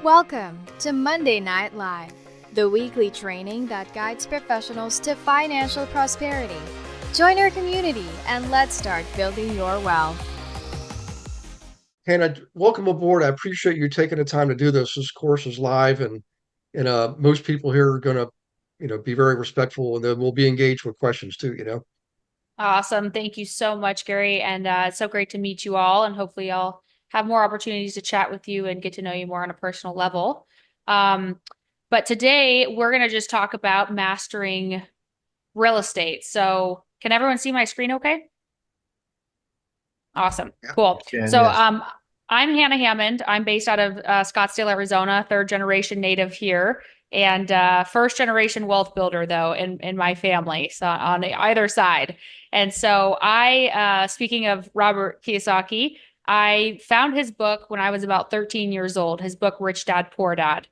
Welcome to Monday Night Live, the weekly training that guides professionals to financial prosperity. Join our community and let's start building your wealth. Hannah, welcome aboard. I appreciate you taking the time to do this. This course is live, and most people here are going to, be very respectful, and then we'll be engaged with questions too. Awesome. Thank you so much, Gary. And it's so great to meet you all. And hopefully I'll have more opportunities to chat with you and get to know you more on a personal level. But today we're going to just talk about mastering real estate. So can everyone see my screen okay? Awesome. Yeah. Cool. Yeah, So yes. I'm Hannah Hammond. I'm based out of Scottsdale, Arizona, third generation native here. And first generation wealth builder, though, in my family, so on either side. And so speaking of Robert Kiyosaki, I found his book when I was about 13 years old, his book, Rich Dad, Poor Dad.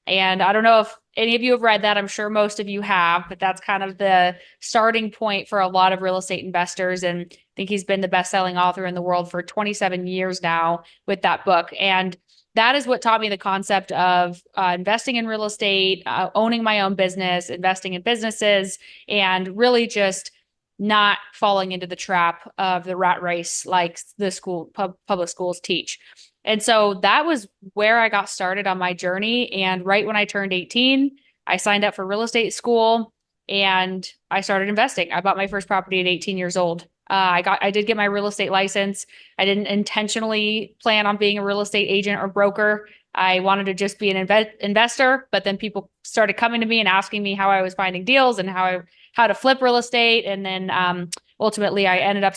And I don't know if any of you have read that. I'm sure most of you have, but that's kind of the starting point for a lot of real estate investors. And I think he's been the best-selling author in the world for 27 years now with that book. And that is what taught me the concept of investing in real estate, owning my own business, investing in businesses, and really just not falling into the trap of the rat race like the public schools teach. And so that was where I got started on my journey. And right when I turned 18, I signed up for real estate school and I started investing. I bought my first property at 18 years old. I did get my real estate license. I didn't intentionally plan on being a real estate agent or broker. I wanted to just be an investor, but then people started coming to me and asking me how I was finding deals and how to flip real estate. And then ultimately I ended up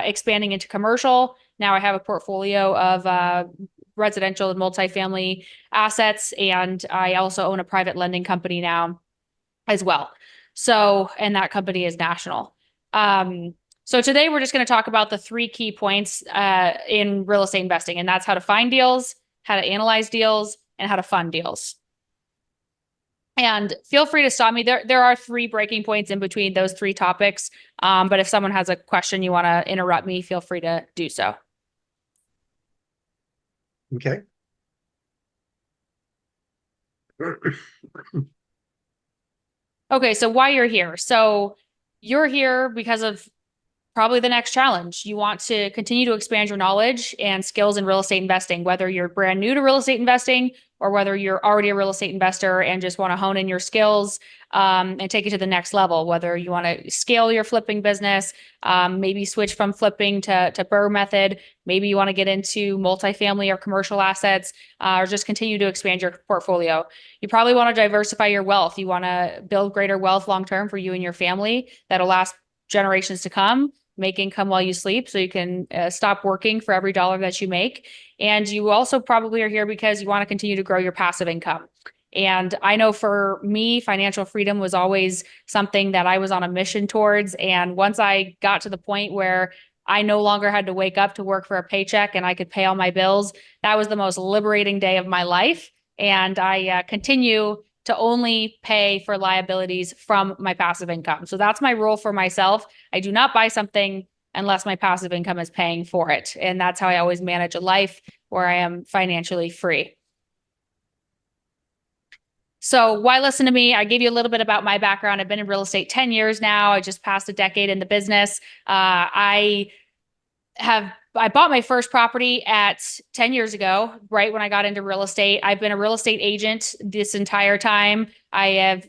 expanding into commercial. Now I have a portfolio of residential and multifamily assets, and I also own a private lending company now as well. So, and that company is national. So today we're just going to talk about the 3 key points in real estate investing, and that's how to find deals, how to analyze deals, and how to fund deals. And feel free to stop me. There are 3 breaking points in between those 3 topics. But if someone has a question you want to interrupt me, feel free to do so. Okay. Okay, so why you're here. So you're here because of probably the next challenge. You want to continue to expand your knowledge and skills in real estate investing, whether you're brand new to real estate investing or whether you're already a real estate investor and just want to hone in your skills and take it to the next level, whether you want to scale your flipping business, maybe switch from flipping to BRRRR method. Maybe you want to get into multifamily or commercial assets or just continue to expand your portfolio. You probably want to diversify your wealth. You want to build greater wealth long-term for you and your family that'll last generations to come. Make income while you sleep so you can stop working for every dollar that you make. And you also probably are here because you want to continue to grow your passive income. And I know for me, financial freedom was always something that I was on a mission towards. And once I got to the point where I no longer had to wake up to work for a paycheck and I could pay all my bills, that was the most liberating day of my life. And I continue to only pay for liabilities from my passive income. So that's my rule for myself. I do not buy something unless my passive income is paying for it. And that's how I always manage a life where I am financially free. So why listen to me? I gave you a little bit about my background. I've been in real estate 10 years now. I just passed a decade in the business. I bought my first property at 10 years ago, right when I got into real estate. I've been a real estate agent this entire time. I'm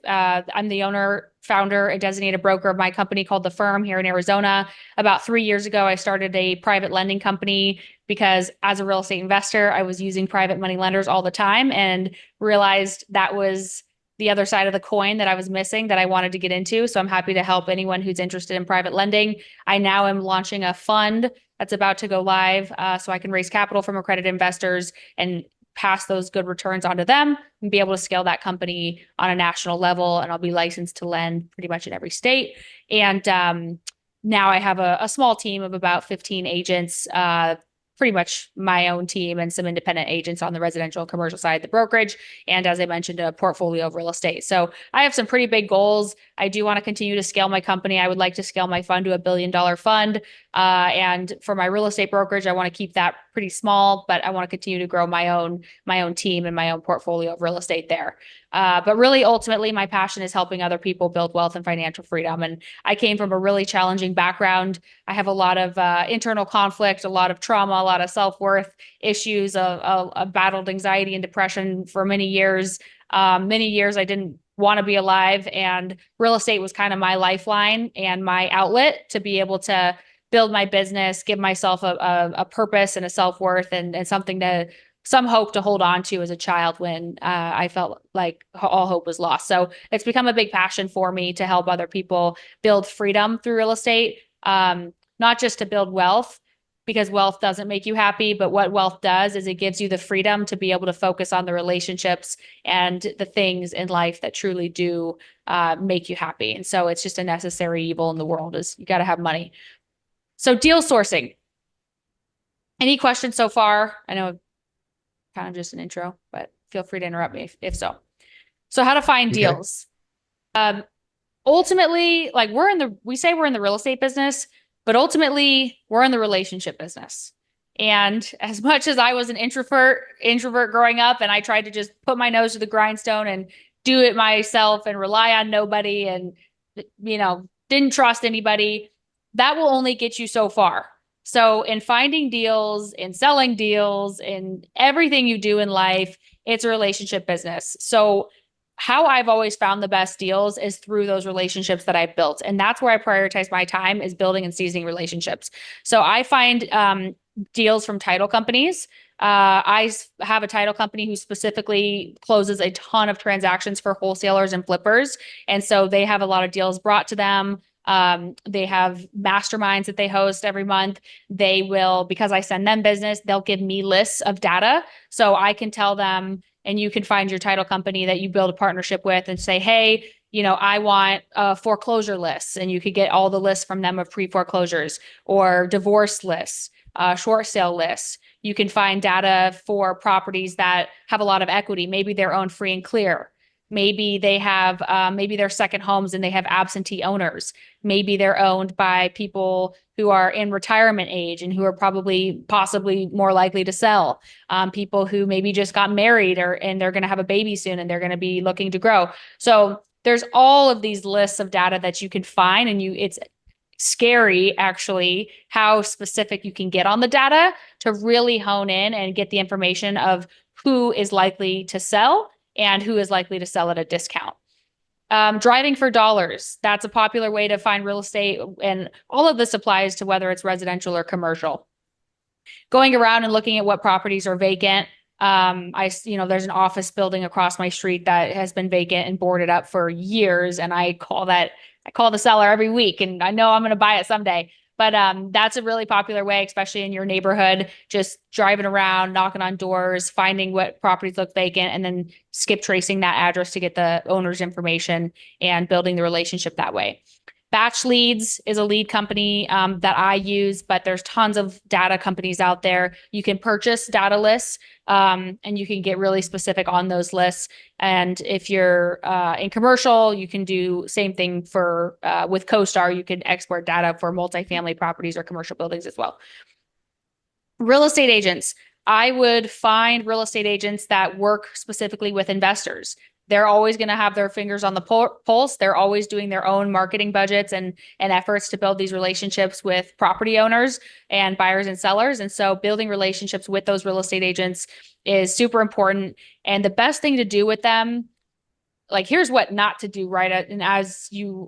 the owner, founder, and designated broker of my company called The Firm here in Arizona. About 3 years ago, I started a private lending company because as a real estate investor, I was using private money lenders all the time and realized that was the other side of the coin that I was missing that I wanted to get into. So I'm happy to help anyone who's interested in private lending. I now am launching a fund that's about to go live so I can raise capital from accredited investors and pass those good returns onto them and be able to scale that company on a national level. And I'll be licensed to lend pretty much in every state. And now I have a small team of about 15 agents pretty much my own team and some independent agents on the residential and commercial side, the brokerage, and as I mentioned, a portfolio of real estate. So I have some pretty big goals. I do want to continue to scale my company. I would like to scale my fund to $1 billion fund. And for my real estate brokerage, I want to keep that pretty small, but I want to continue to grow my own team and my own portfolio of real estate there. But really, ultimately, my passion is helping other people build wealth and financial freedom. And I came from a really challenging background. I have a lot of internal conflict, a lot of trauma, a lot of self-worth issues. I battled anxiety and depression for many years. Many years I didn't want to be alive, and real estate was kind of my lifeline and my outlet to be able to build my business, give myself a purpose and a self-worth and something to some hope to hold on to as a child when I felt like all hope was lost. So it's become a big passion for me to help other people build freedom through real estate, not just to build wealth, because wealth doesn't make you happy, but what wealth does is it gives you the freedom to be able to focus on the relationships and the things in life that truly do make you happy. And so it's just a necessary evil in the world, is you got to have money. So deal sourcing. Any questions so far? I know kind of just an intro, but feel free to interrupt me if so. So how to find deals. Ultimately, like we say we're in the real estate business, but ultimately we're in the relationship business. And as much as I was an introvert growing up, and I tried to just put my nose to the grindstone and do it myself and rely on nobody and, didn't trust anybody, that will only get you so far. So in finding deals, in selling deals, in everything you do in life, it's a relationship business. So how I've always found the best deals is through those relationships that I've built. And that's where I prioritize my time, is building and seizing relationships. So I find deals from title companies. I have a title company who specifically closes a ton of transactions for wholesalers and flippers. And so they have a lot of deals brought to them. They have masterminds that they host every month. They will, because I send them business, they'll give me lists of data. So I can tell them, and you can find your title company that you build a partnership with and say, hey, I want foreclosure lists, and you could get all the lists from them of pre-foreclosures, or divorce lists, short sale lists. You can find data for properties that have a lot of equity. Maybe they're owned free and clear. Maybe they have, maybe they're second homes and they have absentee owners. Maybe they're owned by people who are in retirement age and who are possibly more likely to sell. People who maybe just got married and they're going to have a baby soon and they're going to be looking to grow. So there's all of these lists of data that you can find, and it's scary actually how specific you can get on the data to really hone in and get the information of who is likely to sell and who is likely to sell at a discount. Driving for dollars. That's a popular way to find real estate. And all of this applies to whether it's residential or commercial. Going around and looking at what properties are vacant. There's an office building across my street that has been vacant and boarded up for years. And I call the seller every week, and I know I'm going to buy it someday. But that's a really popular way, especially in your neighborhood, just driving around, knocking on doors, finding what properties look vacant, and then skip tracing that address to get the owner's information and building the relationship that way. Batch Leads is a lead company that I use, but there's tons of data companies out there. You can purchase data lists and you can get really specific on those lists. And if you're in commercial, you can do same thing with CoStar. You can export data for multifamily properties or commercial buildings as well. Real estate agents. I would find real estate agents that work specifically with investors. They're always going to have their fingers on the pulse. They're always doing their own marketing budgets and efforts to build these relationships with property owners and buyers and sellers. And so building relationships with those real estate agents is super important. And the best thing to do with them, like, here's what not to do, right? And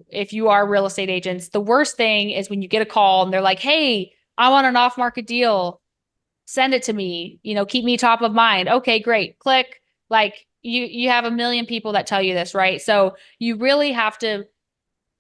if you are real estate agents, the worst thing is when you get a call and they're like, hey, I want an off-market deal. Send it to me, keep me top of mind. Okay, great. Click. Like, you have a million people that tell you this, right? So you really have to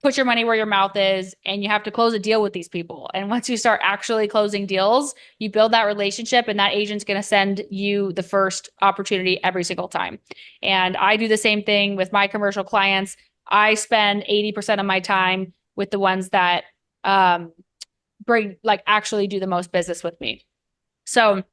put your money where your mouth is, and you have to close a deal with these people. And once you start actually closing deals, you build that relationship, and that agent's going to send you the first opportunity every single time. And I do the same thing with my commercial clients. I spend 80% of my time with the ones that actually do the most business with me. So,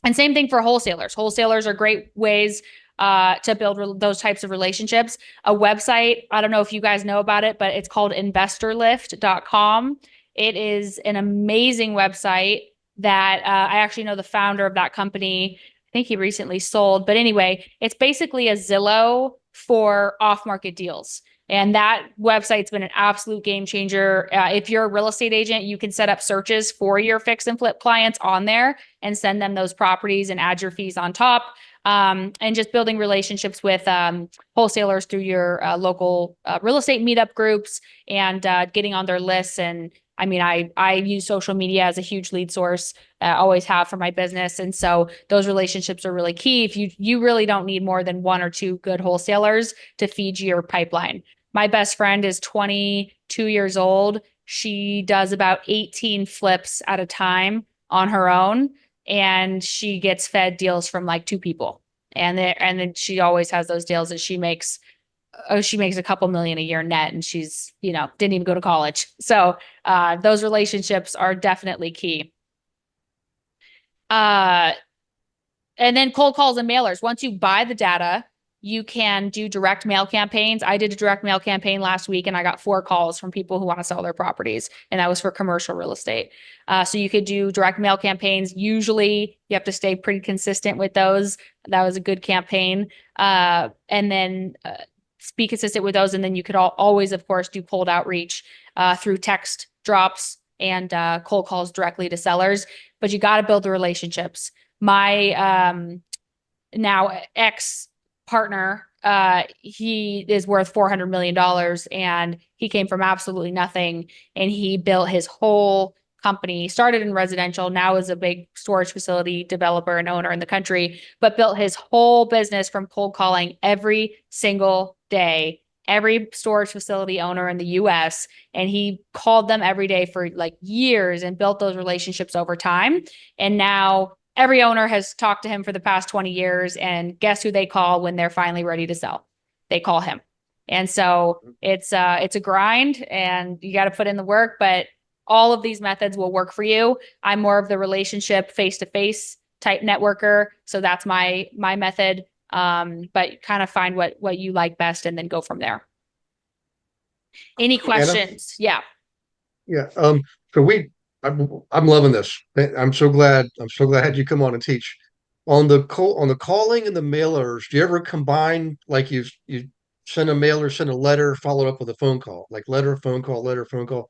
and same thing for wholesalers. Wholesalers are great ways to build those types of relationships. A website, I don't know if you guys know about it, but it's called investorlift.com. It is an amazing website that I actually know the founder of that company. I think he recently sold. But anyway, it's basically a Zillow for off-market deals. And that website's been an absolute game changer. If you're a real estate agent, you can set up searches for your fix and flip clients on there and send them those properties and add your fees on top. And just building relationships with wholesalers through your local real estate meetup groups and getting on their lists. And I mean, I use social media as a huge lead source, always have for my business. And so those relationships are really key. If you really don't need more than one or two good wholesalers to feed your pipeline. My best friend is 22 years old. She does about 18 flips at a time on her own, and she gets fed deals from like two people. And then she always has those deals that she makes a couple million a year net, and she's, didn't even go to college. So those relationships are definitely key. And then cold calls and mailers. Once you buy the data, you can do direct mail campaigns. I did a direct mail campaign last week and I got 4 calls from people who want to sell their properties. And that was for commercial real estate. So you could do direct mail campaigns. Usually you have to stay pretty consistent with those. That was a good campaign. And then be consistent with those. And then you could always, of course, do cold outreach through text drops and cold calls directly to sellers. But you got to build the relationships. My now ex partner, he is worth $400 million and he came from absolutely nothing. And he built his whole company, started in residential, now is a big storage facility developer and owner in the country, but built his whole business from cold calling every single day, every storage facility owner in the US. And he called them every day for like years and built those relationships over time. And now every owner has talked to him for the past 20 years, and guess who they call when they're finally ready to sell? They call him. And so it's a grind and you got to put in the work, but all of these methods will work for you. I'm more of the relationship face-to-face type networker. So that's my method. But kind of find what you like best and then go from there. Any questions? Yeah. Yeah. So I'm loving this. I'm so glad you come on and teach on the calling and the mailers. Do you ever combine, like you send a mailer, send a letter, follow up with a phone call, like letter, phone call, letter, phone call?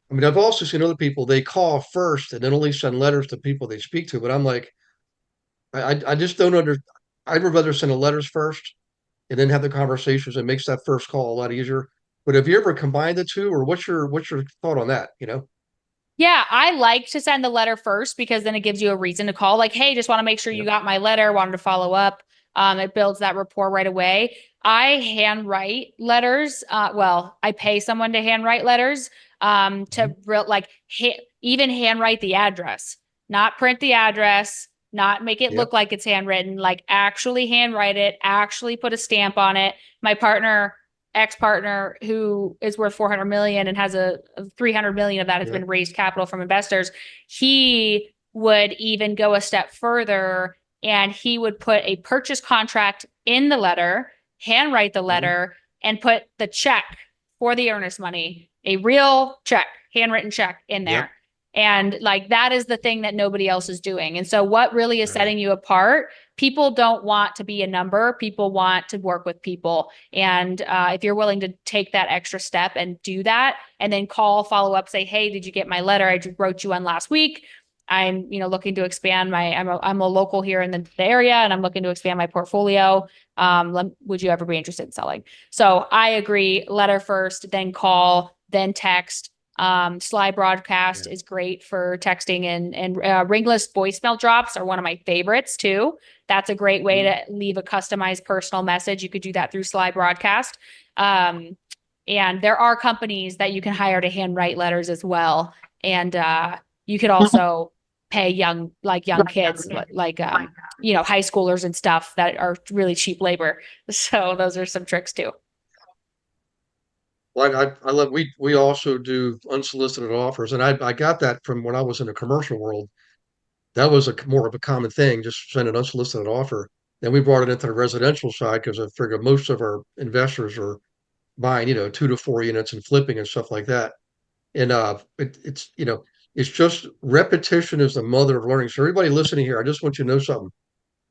I mean, I've also seen other people, they call first and then only send letters to people they speak to. But I'm like, I just don't I'd rather send the letters first and then have the conversations. It makes that first call a lot easier. But have you ever combined the two, or what's your thought on that? Yeah, I like to send the letter first because then it gives you a reason to call. Like, hey, just want to make sure you got my letter, wanted to follow up. It builds that rapport right away. I handwrite letters. Well, I pay someone to handwrite letters to even handwrite the address, not print the address, not make it Yep. look like it's handwritten, like actually handwrite it, actually put a stamp on it. My ex-partner who is worth 400 million and has a 300 million of that has been raised capital from investors. He would even go a step further and he would put a purchase contract in the letter, handwrite the letter, and put the check for the earnest money, a real check, handwritten check in there. Yep. And like that is the thing that nobody else is doing. And so what really is setting you apart? People don't want to be a number. People want to work with people. And if you're willing to take that extra step and do that, and then call, follow up, say, hey, did you get my letter? I wrote you one last week. I'm, looking to expand I'm a local here in the area and I'm looking to expand my portfolio. Would you ever be interested in selling? So I agree. Letter first, then call, then text. Slide broadcast is great for texting and ringless voicemail drops are one of my favorites too. That's a great way to leave a customized personal message. You could do that through slide broadcast. And there are companies that you can hire to handwrite letters as well. And you could also pay young kids, high schoolers and stuff that are really cheap labor. So those are some tricks too. Well, I love, we also do unsolicited offers, and I got that from when I was in the commercial world. that was more of a common thing, just send an unsolicited offer. Then we brought it into the residential side because I figured most of our investors are buying, 2 to 4 units and flipping and stuff like that. And it's just repetition is the mother of learning. So everybody listening here, I just want you to know something.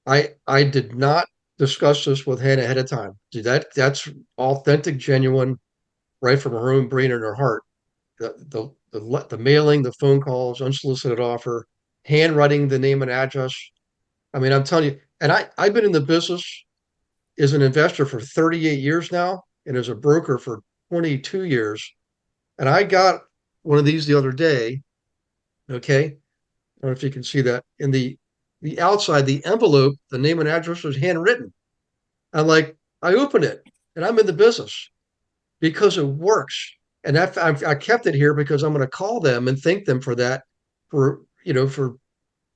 I did not discuss this with Hannah ahead of time. That's authentic, genuine, right from her own brain and her heart. The mailing, the phone calls, unsolicited offer, handwriting the name and address. I mean, I'm telling you, and I've been in the business as an investor for 38 years now, and as a broker for 22 years. And I got one of these the other day. Okay, I don't know if you can see that in the outside, the envelope, the name and address was handwritten. I'm like, I opened it, and I'm in the business because it works. And I kept it here because I'm going to call them and thank them for that, for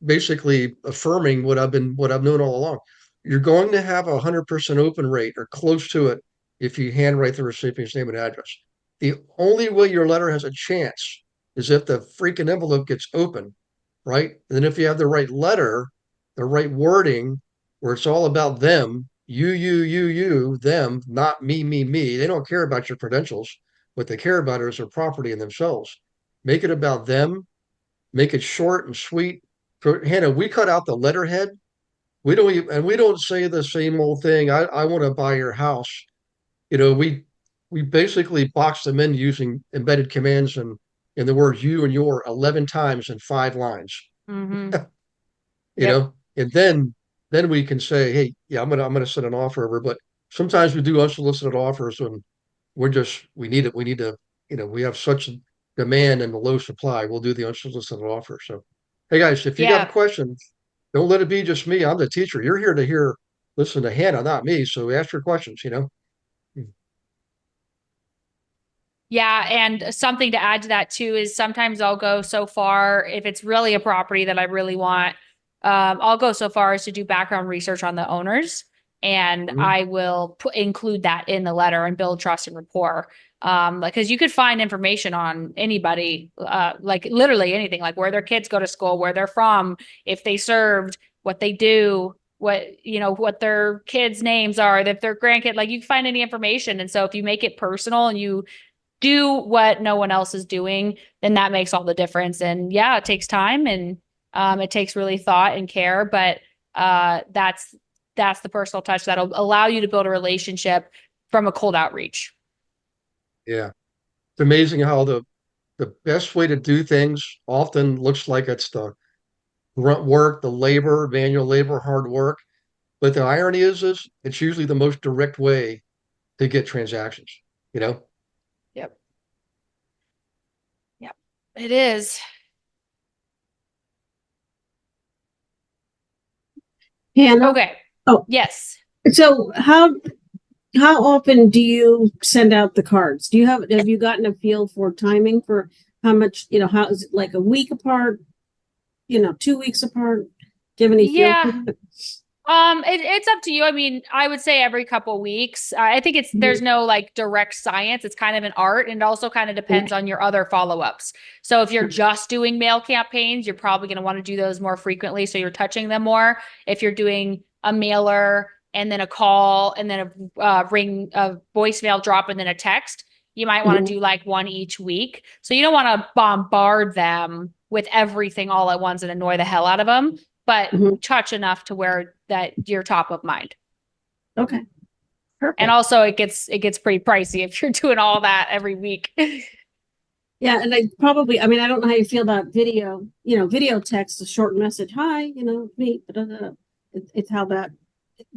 basically affirming what I've known all along. You're going to have 100% open rate or close to it if you handwrite the recipient's name and address. The only way your letter has a chance is if the freaking envelope gets open, right? And then if you have the right letter, the right wording, where it's all about them, you, them, not me. They don't care about your credentials. What they care about is their property and themselves. Make it about them, make it short and sweet. For Hannah, we cut out the letterhead. We don't say the same old thing. I want to buy your house. You know, we basically box them in using embedded commands and in the words you and your 11 times in 5 lines. Mm-hmm. You Yep. know, and then we can say, hey, yeah, I'm gonna send an offer over. But sometimes we do unsolicited offers when we need it. We need to, we have such demand and a low supply. We'll do the unsolicited offer. So, hey guys, if you got a Yeah. question, don't let it be just me. I'm the teacher. You're here to listen to Hannah, not me. So ask your questions. Yeah, and something to add to that too is sometimes I'll go so far if it's really a property that I really want. I'll go so far as to do background research on the owners, and Mhm. I will include that in the letter and build trust and rapport. Because you could find information on anybody, like literally anything, like where their kids go to school, where they're from, if they served, what they do, what their kids' names are, if their grandkid, like you can find any information. And so if you make it personal and you do what no one else is doing, then that makes all the difference. And yeah, it takes time and it takes really thought and care, but that's the personal touch that'll allow you to build a relationship from a cold outreach. Yeah, it's amazing how the best way to do things often looks like it's the grunt work, the labor, manual labor, hard work. But the irony is it's usually the most direct way to get transactions, you know? Yep. Yep. It is. Hannah, Okay. Oh. Yes. so how often do you send out the cards? Have you gotten a feel for timing for how much, how is it like a week apart, 2 weeks apart? Do you have any feel for Yeah. that? It's up to you. I mean, I would say every couple weeks. I think there's no like direct science. It's kind of an art, and it also kind of depends on your other follow-ups. So if you're just doing mail campaigns, you're probably going to want to do those more frequently, so you're touching them more. If you're doing a mailer and then a call and then a ring, a voicemail drop, and then a text, you might want to do like one each week. So you don't want to bombard them with everything all at once and annoy the hell out of them, but Mhm. touch enough to where that you're top of mind. Okay. Perfect. And also it gets pretty pricey if you're doing all that every week. Yeah, and I mean, I don't know how you feel about video, video text, a short message. Hi, me. It's how that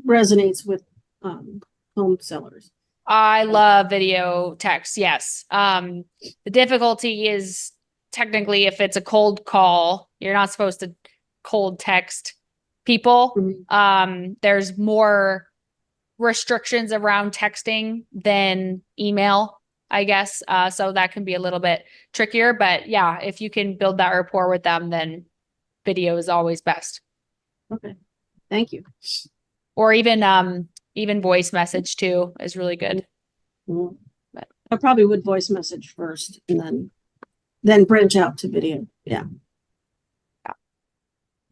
resonates with home sellers. I love video text. Yes. The difficulty is technically if it's a cold call, you're not supposed to cold text people. There's more restrictions around texting than email, I guess. So that can be a little bit trickier, but yeah, if you can build that rapport with them, then video is always best. Okay. Thank you. Or even voice message too is really good. Mhm. I probably would voice message first and then branch out to video. Yeah.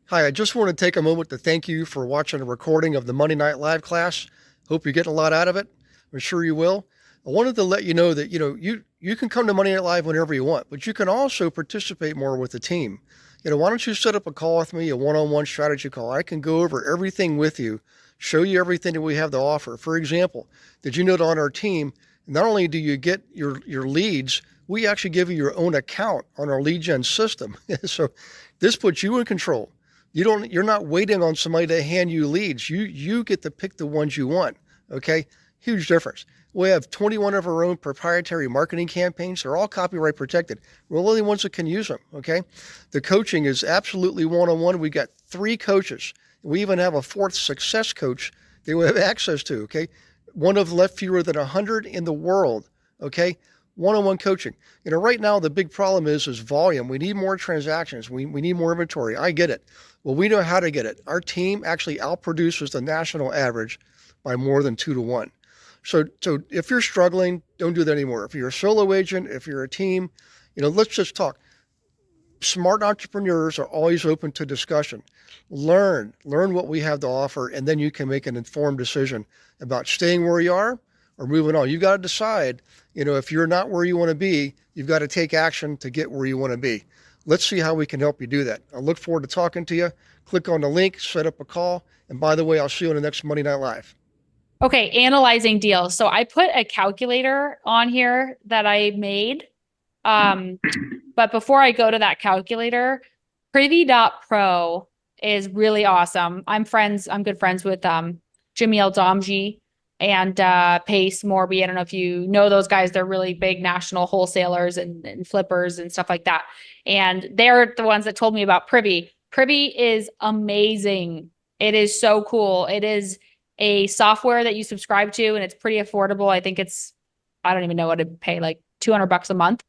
Hi, I just want to take a moment to thank you for watching a recording of the Monday Night Live class. Hope you're getting a lot out of it. I'm sure you will. I wanted to let you know that, you can come to Monday Night Live whenever you want, but you can also participate more with the team. Why don't you set up a call with me, a one-on-one strategy call? I can go over everything with you, show you everything that we have to offer. For example, did you know that on our team, not only do you get your leads, we actually give you your own account on our lead gen system. So this puts you in control. You're not waiting on somebody to hand you leads. You get to pick the ones you want. Okay. Huge difference. We have 21 of our own proprietary marketing campaigns. They're all copyright protected. We're the only ones that can use them. Okay. The coaching is absolutely one-on-one. We got 3 coaches. We even have a 4th success coach that we have access to. Okay. One of left fewer than 100 in the world. Okay. One-on-one coaching. Right now the big problem is volume. We need more transactions. We need more inventory. I get it. Well, we know how to get it. Our team actually outproduces the national average by more than 2 to 1. So if you're struggling, don't do that anymore. If you're a solo agent, if you're a team, let's just talk. Smart entrepreneurs are always open to discussion. Learn what we have to offer, and then you can make an informed decision about staying where you are or moving on. You've got to decide, if you're not where you want to be, you've got to take action to get where you want to be. Let's see how we can help you do that. I look forward to talking to you. Click on the link, set up a call. And by the way, I'll see you on the next Monday Night Live. Okay, analyzing deals. So I put a calculator on here that I made. But before I go to that calculator, Privy.pro is really awesome. I'm good friends with Jamil Domji and Pace Morby. I don't know if you know those guys. They're really big national wholesalers and flippers and stuff like that. And they're the ones that told me about Privy. Privy is amazing. It is so cool. It is a software that you subscribe to, and it's pretty affordable. I think I don't even know what to pay, like $200 a month.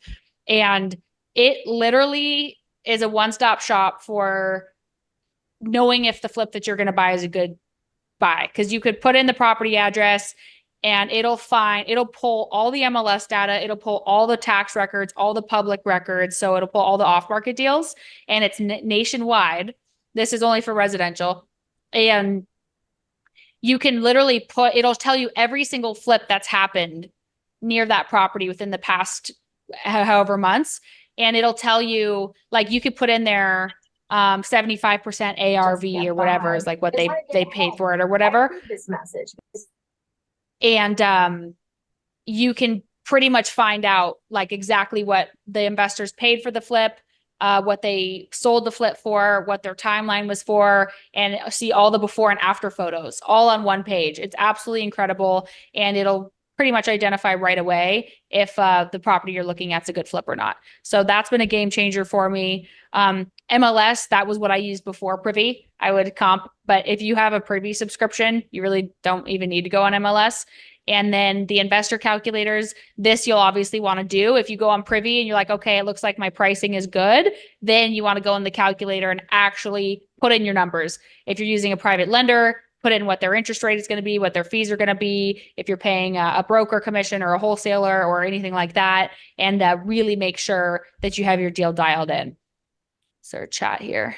And it literally is a one-stop shop for knowing if the flip that you're going to buy is a good buy. Because you could put in the property address and it'll pull all the MLS data. It'll pull all the tax records, all the public records. So it'll pull all the off-market deals, and it's nationwide. This is only for residential. And you can literally it'll tell you every single flip that's happened near that property within the past however months. And it'll tell you, like, you could put in there 75% ARV or whatever is like what they paid for it or whatever. This message. And you can pretty much find out like exactly what the investors paid for the flip, what they sold the flip for, what their timeline was for, and see all the before and after photos all on one page. It's absolutely incredible. And it'll pretty much identify right away if the property you're looking at is a good flip or not. So that's been a game changer for me. MLS, that was what I used before Privy. I would comp, but if you have a Privy subscription, you really don't even need to go on MLS. And then the investor calculators, this you'll obviously want to do. If you go on Privy and you're like, okay, it looks like my pricing is good, then you want to go in the calculator and actually put in your numbers. If you're using a private lender, put in what their interest rate is going to be, what their fees are going to be, if you're paying a broker commission or a wholesaler or anything like that, and really make sure that you have your deal dialed in. So chat here.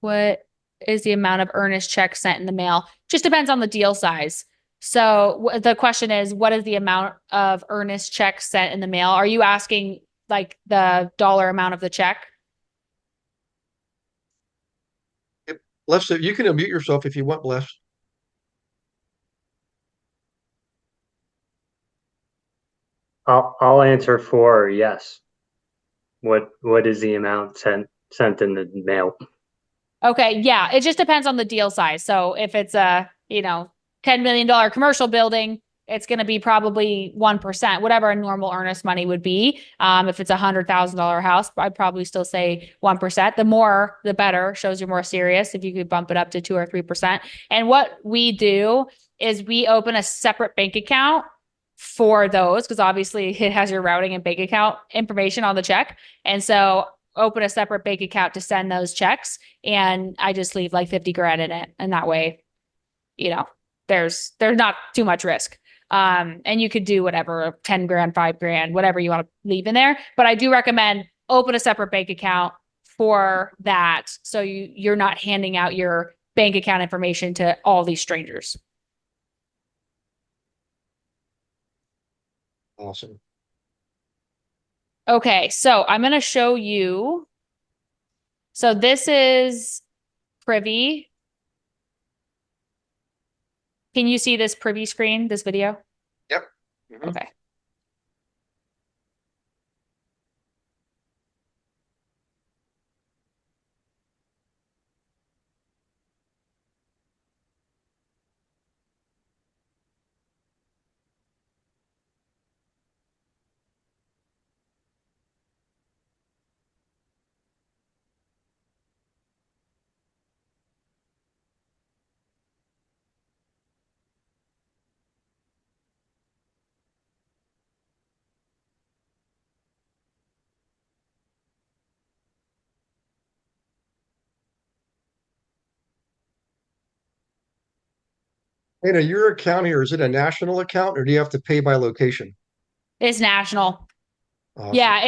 What is the amount of earnest checks sent in the mail? Just depends on the deal size. So the question is, what is the amount of earnest checks sent in the mail? Are you asking like the dollar amount of the check? Les, you can unmute yourself if you want, Les. I'll answer for yes. What is the amount sent in the mail? Okay, yeah, it just depends on the deal size. So if it's a, $10 million commercial building, it's going to be probably 1%, whatever a normal earnest money would be. If it's $100,000 house, I'd probably still say 1%. The more, the better. Shows you're more serious if you could bump it up to 2 or 3%. And what we do is we open a separate bank account for those, because obviously it has your routing and bank account information on the check. And so open a separate bank account to send those checks. And I just leave like 50 grand in it. And that way, there's not too much risk. And you could do whatever, 10 grand, 5 grand, whatever you want to leave in there. But I do recommend open a separate bank account for that. So you're not handing out your bank account information to all these strangers. Awesome. Okay, so I'm going to show you. So this is Privy. Can you see this Privy screen, this video? Yep. Mhm. Okay. Hey, now your account here, is it a national account or do you have to pay by location? It's national. Awesome. Yeah,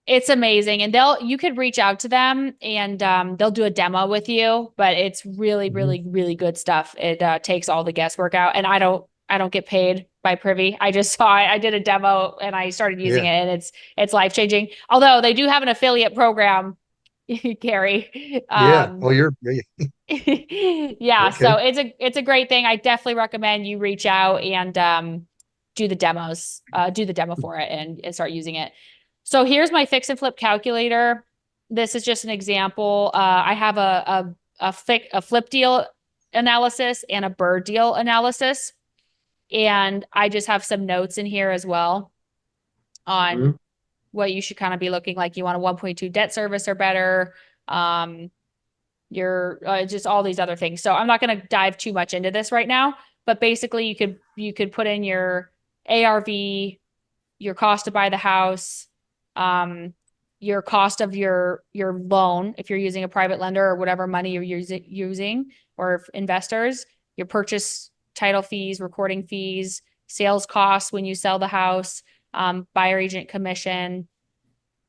it's amazing. And you could reach out to them and they'll do a demo with you, but it's really, really, really good stuff. It takes all the guesswork out, and I don't get paid by Privy. I just I did a demo and I started using Yeah. it, and it's life-changing. Although they do have an affiliate program, Gary. Yeah. Oh, yeah. Yeah, Okay. so it's a great thing. I definitely recommend you reach out and do the demos, do the demo for it and start using it. So here's my fix and flip calculator. This is just an example. I have a flip deal analysis and a bird deal analysis. And I just have some notes in here as well on Mhm. what you should kind of be looking like. You want a 1.2 debt service or better. Your just all these other things. So I'm not going to dive too much into this right now, but basically you could put in your ARV, your cost to buy the house, your cost of your loan if you're using a private lender or whatever money you're using or investors, your purchase title fees, recording fees, sales costs when you sell the house, buyer agent commission,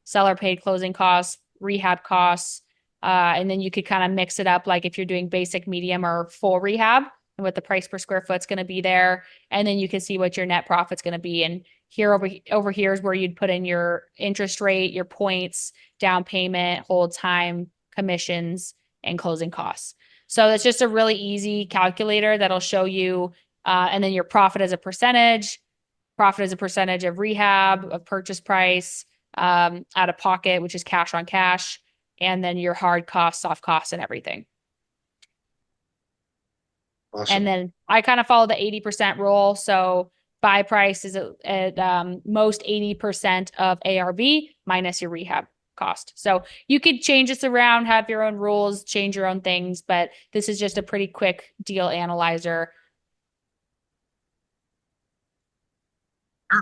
seller paid closing costs, rehab costs. And then you could kind of mix it up, like if you're doing basic, medium, or full rehab, and what the price per square foot's going to be there. And then you can see what your net profit's going to be. And here over here is where you'd put in your interest rate, your points, down payment, hold time, commissions, and closing costs. So it's just a really easy calculator that'll show you, and then your profit as a percentage of rehab, of purchase price, out of pocket, which is cash on cash, and then your hard costs, soft costs, and everything. Awesome. And then I kind of follow the 80% rule. So buy price is at most 80% of ARV minus your rehab cost. So you could change this around, have your own rules, change your own things, but this is just a pretty quick deal analyzer.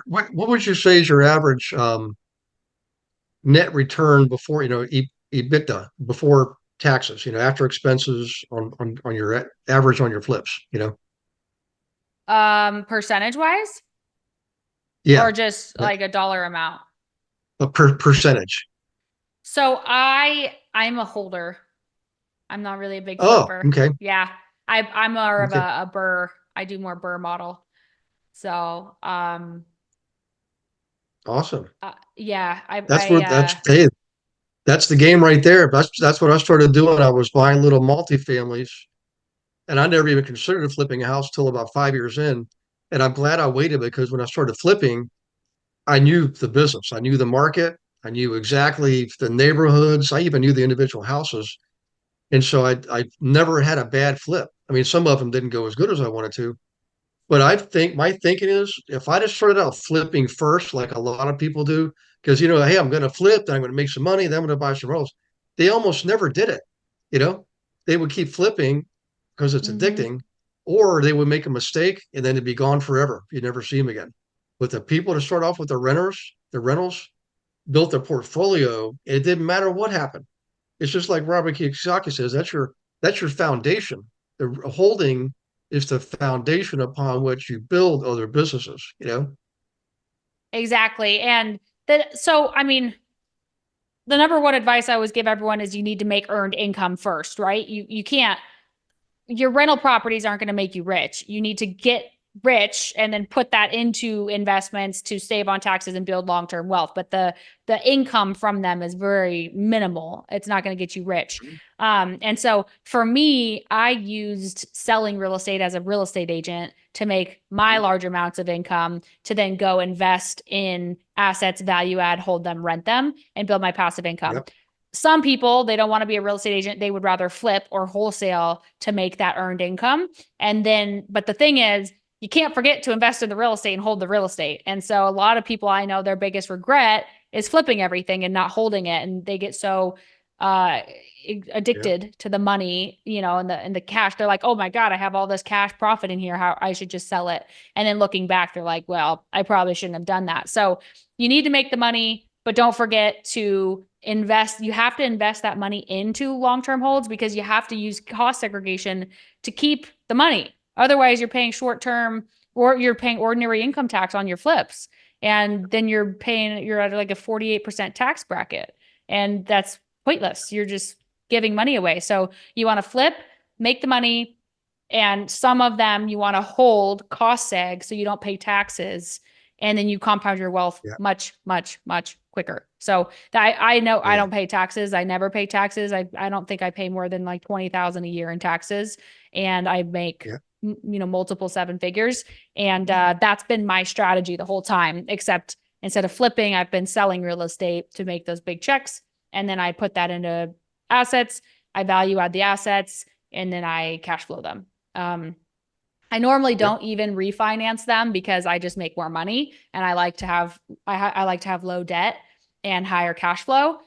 What would you say is your average net return before, EBITDA, before taxes, after expenses on your average on your flips, Percentage wise, Yeah, or just like a dollar amount? a percentage. So I'm a holder. I'm not really a big Oh, flipper. okay. Yeah. I'm more of Okay. a burr. I do more burr model. So Awesome. yeah, Hey, that's the game right there. That's what I started doing. I was buying little multifamilies, and I never even considered flipping a house till about 5 years in. And I'm glad I waited, because when I started flipping, I knew the business, I knew the market, I knew exactly the neighborhoods, I even knew the individual houses. And so I never had a bad flip. I mean, some of them didn't go as good as I wanted to, but I think my thinking is, if I just started out flipping first, like a lot of people do, because hey, I'm going to flip, then I'm going to make some money, then I'm going to buy some rolls. They almost never did it. You know, they would keep flipping because it's addicting, or they would make a mistake and then it'd be gone forever. You'd never see them again. But the people to start off with the rentals, built their portfolio. It didn't matter what happened. It's just like Robert Kiyosaki says, that's your foundation. The holding is the foundation upon which you build other businesses. Exactly. And that, so I mean, the number one advice I always give everyone is you need to make earned income first, right? You can't, your rental properties aren't going to make you rich. You need to get rich and then put that into investments to save on taxes and build long-term wealth. But the income from them is very minimal. It's not going to get you rich. And so for me, I used selling real estate as a real estate agent to make my large amounts of income to then go invest in assets, value add, hold them, rent them, and build my passive income. Yep. Some people, they don't want to be a real estate agent. They would rather flip or wholesale to make that earned income. And then, but the thing is, you can't forget to invest in the real estate and hold the real estate. And so a lot of people I know, their biggest regret is flipping everything and not holding it. And they get so addicted to the money, you know, and the cash. They're like, oh my God, I have all this cash profit in here. How I should just sell it. And then looking back, they're like, well, I probably shouldn't have done that. So you need to make the money, but don't forget to invest. You have to invest that money into long-term holds because you have to use cost segregation to keep the money. Otherwise, you're paying short-term or you're paying ordinary income tax on your flips. And then you're at like a 48% tax bracket. And that's pointless. You're just giving money away. So you want to flip, make the money, and some of them you want to hold cost seg so you don't pay taxes. And then you compound your wealth much, much, much quicker. So I know I don't pay taxes. I never pay taxes. I don't think I pay more than like 20,000 a year in taxes. And I make, you know, multiple seven figures. And that's been my strategy the whole time, except instead of flipping, I've been selling real estate to make those big checks. And then I put that into assets. I value add the assets and then I cash flow them. I normally don't even refinance them because I just make more money and I like to have, I like to have low debt and higher cash flow,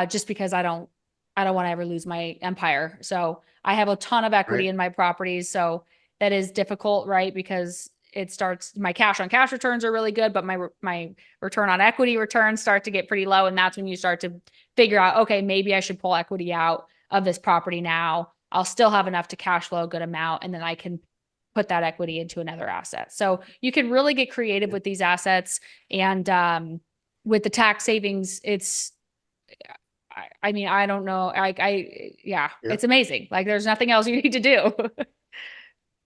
just because I don't want to ever lose my empire. So I have a ton of equity in my properties. So that is difficult, right? Because it starts, my cash on cash returns are really good, but my return on equity returns start to get pretty low. And that's when you start to figure out, okay, maybe I should pull equity out of this property now. I'll still have enough to cash flow a good amount. And then I can put that equity into another asset. So you can really get creative with these assets. And with the tax savings, it's, I mean, I don't know. It's amazing. Like there's nothing else you need to do.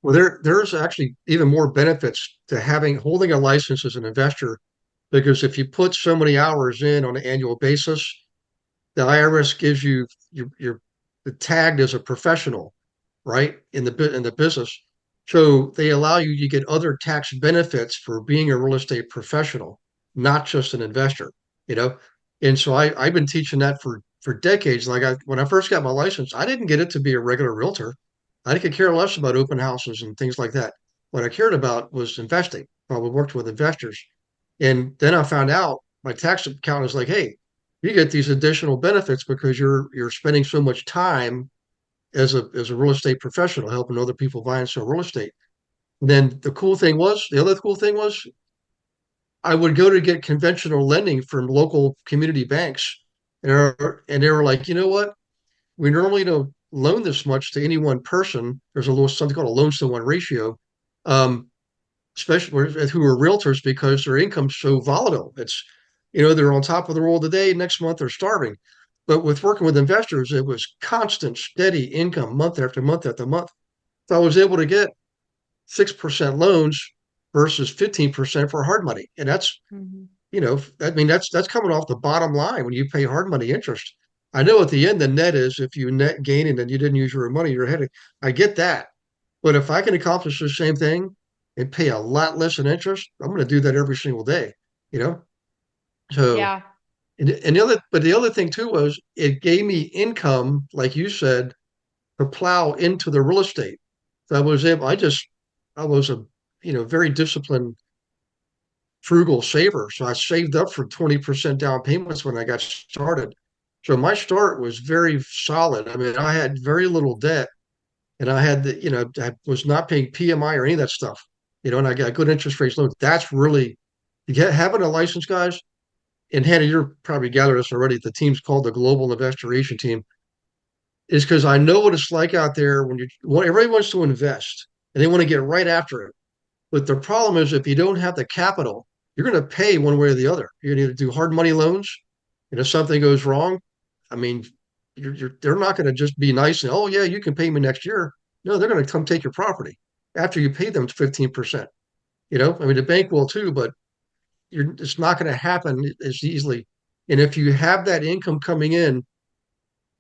Well, there's actually even more benefits to holding a license as an investor, because if you put so many hours in on an annual basis, the IRS gives you you're tagged as a professional, right? In the business. So they allow you to get other tax benefits for being a real estate professional, not just an investor, you know? And so I've been teaching that for decades. Like when I first got my license, I didn't get it to be a regular realtor. I could care less about open houses and things like that. What I cared about was investing. I worked with investors. And then I found out my tax account is like, hey, you get these additional benefits because you're spending so much time as a real estate professional helping other people buy and sell real estate. And then the other cool thing was I would go to get conventional lending from local community banks. And they were like, you know what? We normally don't loan this much to any one person. There's something called a loans to one ratio, especially who are realtors because their income's so volatile. It's, they're on top of the world today. Next month they're starving. But with working with investors, it was constant, steady income month after month after month. So I was able to get 6% loans versus 15% for hard money. And that's, that's coming off the bottom line when you pay hard money interest. I know at the end, the net is if you net gain and then you didn't use your money, you're ahead. I get that. But if I can accomplish the same thing and pay a lot less in interest, I'm going to do that every single day, So, Yeah. and the other thing too was it gave me income, like you said, to plow into the real estate. So I was a, very disciplined, frugal saver. So I saved up for 20% down payments when I got started. So my start was very solid. I mean, I had very little debt and I had I was not paying PMI or any of that stuff, and I got good interest rates loans. That's really, having a license, guys. And Hannah, you're probably gathered this already. The team's called the Global Investoration Team, is because I know what it's like out there when everybody wants to invest and they want to get right after it. But the problem is if you don't have the capital, you're going to pay one way or the other. You're going to do hard money loans And if something goes wrong, I mean, they're not going to just be nice and, oh yeah, you can pay me next year. No, they're going to come take your property after you pay them 15%. I mean, the bank will too, but it's not going to happen as easily. And if you have that income coming in,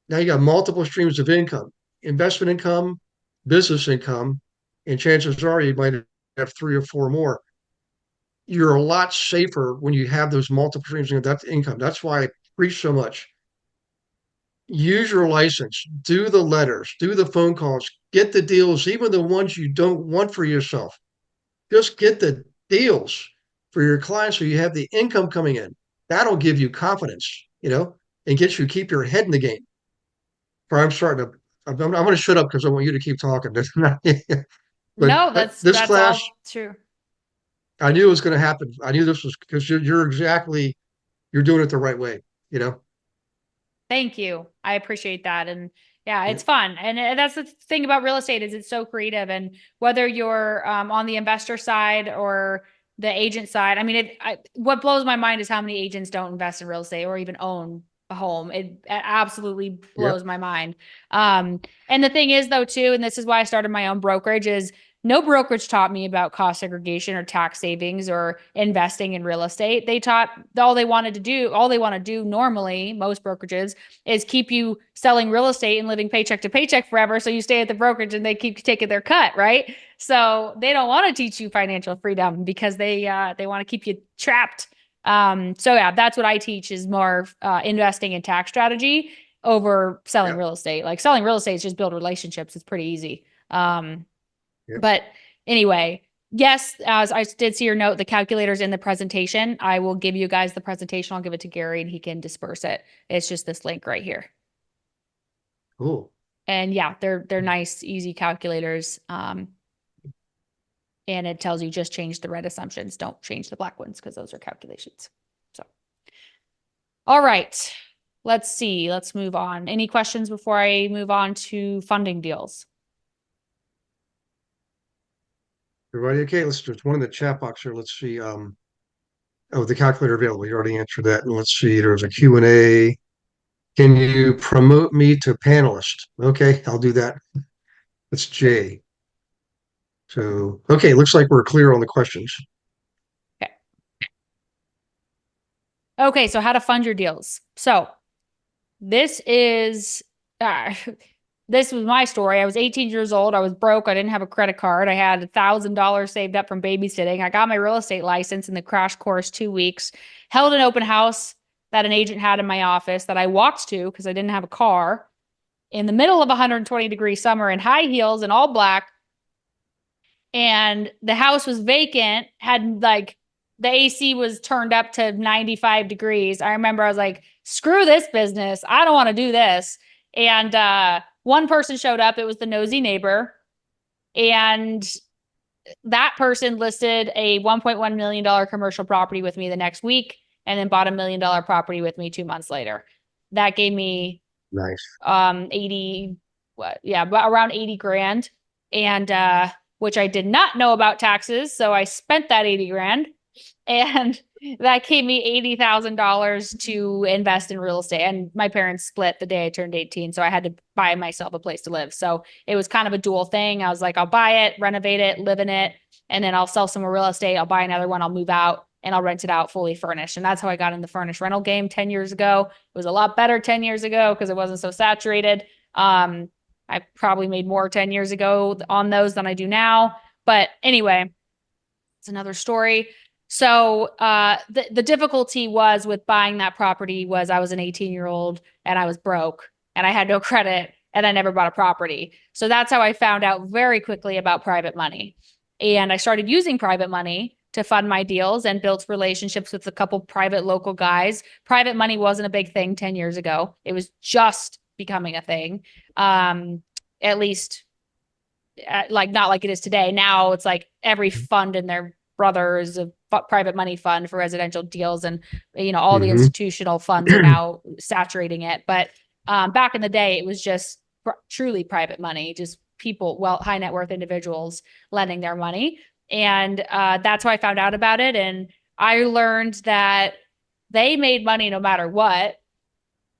now you got multiple streams of income, investment income, business income, and chances are you might have three or four more. You're a lot safer when you have those multiple streams of that income. That's why I preach so much. Use your license, do the letters, do the phone calls, get the deals, even the ones you don't want for yourself. Just get the deals for your clients so you have the income coming in. That'll give you confidence, and get you keep your head in the game. For I'm going to shut up because I want you to keep talking. but No, this that's class, all true. I knew it was going to happen. I knew this was because you're doing it the right way, you know? Thank you. I appreciate that. And yeah, Yeah. it's fun. And that's the thing about real estate is it's so creative. And whether you're on the investor side or the agent side, I mean, what blows my mind is how many agents don't invest in real estate or even own a home. It absolutely Yeah. blows my mind. And the thing is though, too, and this is why I started my own brokerage, is no brokerage taught me about cost segregation or tax savings or investing in real estate. They taught all they want to do normally, most brokerages, is keep you selling real estate and living paycheck to paycheck forever. So you stay at the brokerage and they keep taking their cut, right? So they don't want to teach you financial freedom because they want to keep you trapped. So yeah, that's what I teach is more investing in tax strategy over selling Yeah. real estate. Like selling real estate is just build relationships. It's pretty easy. Yeah. But anyway, yes, as I did see your note, the calculator's in the presentation. I will give you guys the presentation. I'll give it to Gary and he can disperse it. It's just this link right here. Cool. And yeah, they're nice, easy calculators. And it tells you just change the red assumptions. Don't change the black ones because those are calculations. So, all right, let's see. Let's move on. Any questions before I move on to funding deals? Everybody okay? There's one in the chat box here. Let's see. The calculator available. You already answered that. And let's see. There's a Q&A. Can you promote me to panelist? Okay, I'll do that. That's Jay. So, okay, looks like we're clear on the questions. Okay, so how to fund your deals. So this is this was my story. I was 18 years old. I was broke. I didn't have a credit card. I had $1,000 saved up from babysitting. I got my real estate license in the crash course 2 weeks, held an open house that an agent had in my office that I walked to because I didn't have a car in the middle of 120-degree summer in high heels and all black. And the house was vacant, had like the AC was turned up to 95 degrees. I remember I was like, screw this business. I don't want to do this. And one person showed up. It was the nosy neighbor. And that person listed a $1.1 million commercial property with me the next week and then bought $1 million property with me 2 months later. That gave me Nice. 80, around 80 grand. And which I did not know about taxes. So I spent that 80 grand and that gave me $80,000 to invest in real estate. And my parents split the day I turned 18. So I had to buy myself a place to live. So it was kind of a dual thing. I was like, I'll buy it, renovate it, live in it, and then I'll sell some more real estate. I'll buy another one. I'll move out and I'll rent it out fully furnished. And that's how I got in the furnished rental game 10 years ago. It was a lot better 10 years ago because it wasn't so saturated. I probably made more 10 years ago on those than I do now. But anyway, it's another story. So the difficulty was with buying that property was I was an 18-year-old and I was broke and I had no credit and I never bought a property. So that's how I found out very quickly about private money. And I started using private money to fund my deals and built relationships with a couple private local guys. Private money wasn't a big thing 10 years ago. It was just becoming a thing. At least like not like it is today. Now it's like every fund and their brother is a private money fund for residential deals. And, all the institutional funds are now saturating it. But back in the day, it was just truly private money, just people, high net worth individuals lending their money. And that's how I found out about it. And I learned that they made money no matter what.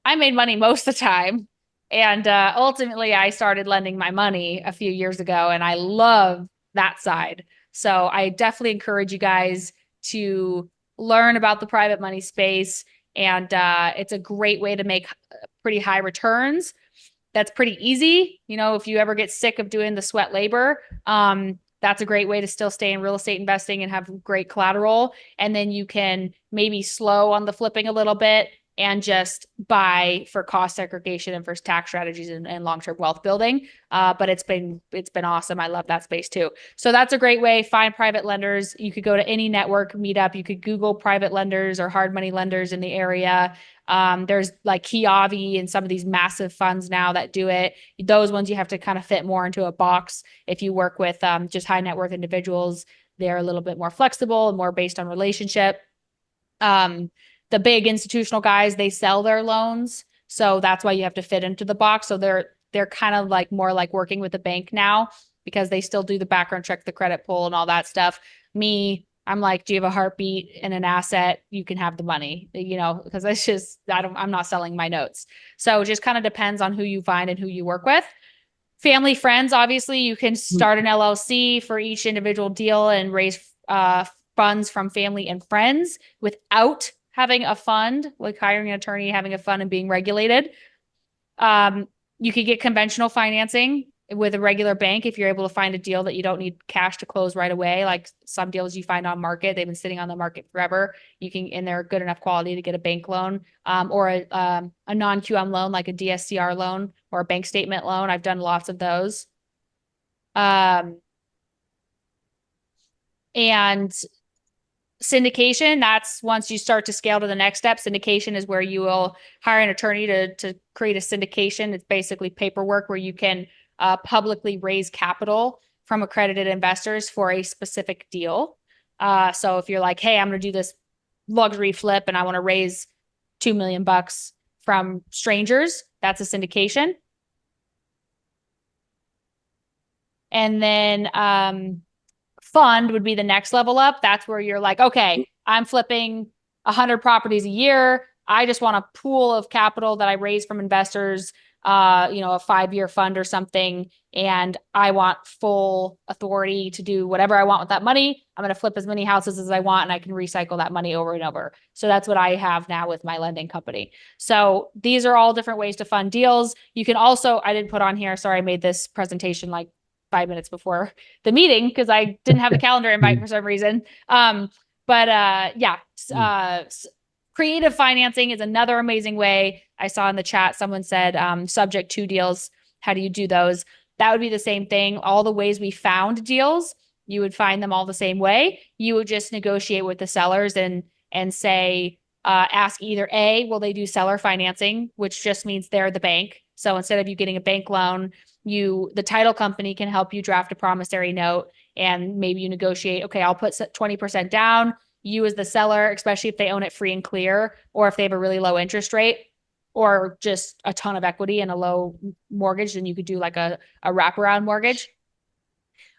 I made money most of the time. And ultimately, I started lending my money a few years ago, and I love that side. So I definitely encourage you guys to learn about the private money space. And it's a great way to make pretty high returns. That's pretty easy. You know, if you ever get sick of doing the sweat labor, that's a great way to still stay in real estate investing and have great collateral. And then you can maybe slow on the flipping a little bit and just buy for cost segregation and for tax strategies and long-term wealth building. But it's been awesome. I love that space too. So that's a great way. Find private lenders. You could go to any network meetup. You could Google private lenders or hard money lenders in the area. There's like Kiavi and some of these massive funds now that do it. Those ones you have to kind of fit more into a box. If you work with just high net worth individuals, they're a little bit more flexible and more based on relationship. The big institutional guys, they sell their loans. So that's why you have to fit into the box. So they're kind of like more like working with the bank now because they still do the background check, the credit pull and all that stuff. Me, I'm like, do you have a heartbeat and an asset? You can have the money, you know, because it's just, I'm not selling my notes. So it just kind of depends on who you find and who you work with. Family, friends, obviously you can start an LLC for each individual deal and raise funds from family and friends without having a fund, like hiring an attorney, having a fund and being regulated. You could get conventional financing with a regular bank if you're able to find a deal that you don't need cash to close right away. Like some deals you find on market, they've been sitting on the market forever. You can, and they're good enough quality to get a bank loan, or a non-QM loan, like a DSCR loan or a bank statement loan. I've done lots of those. And syndication, that's once you start to scale to the next step. Syndication is where you will hire an attorney to create a syndication. It's basically paperwork where you can publicly raise capital from accredited investors for a specific deal. So if you're like, hey, I'm going to do this luxury flip and I want to raise $2 million from strangers, that's a syndication. And then fund would be the next level up. That's where you're like, okay, I'm flipping 100 properties a year. I just want a pool of capital that I raise from investors, a 5-year fund or something. And I want full authority to do whatever I want with that money. I'm going to flip as many houses as I want and I can recycle that money over and over. So that's what I have now with my lending company. So these are all different ways to fund deals. You can also, I didn't put on here, sorry, I made this presentation like 5 minutes before the meeting because I didn't have the calendar invite for some reason. Creative financing is another amazing way. I saw in the chat, someone said, subject to deals. How do you do those? That would be the same thing. All the ways we found deals, you would find them all the same way. You would just negotiate with the sellers and say, ask either A, will they do seller financing, which just means they're the bank. So instead of you getting a bank loan, the title company can help you draft a promissory note and maybe you negotiate, okay, I'll put 20% down. You as the seller, especially if they own it free and clear, or if they have a really low interest rate or just a ton of equity and a low mortgage, then you could do like a wraparound mortgage.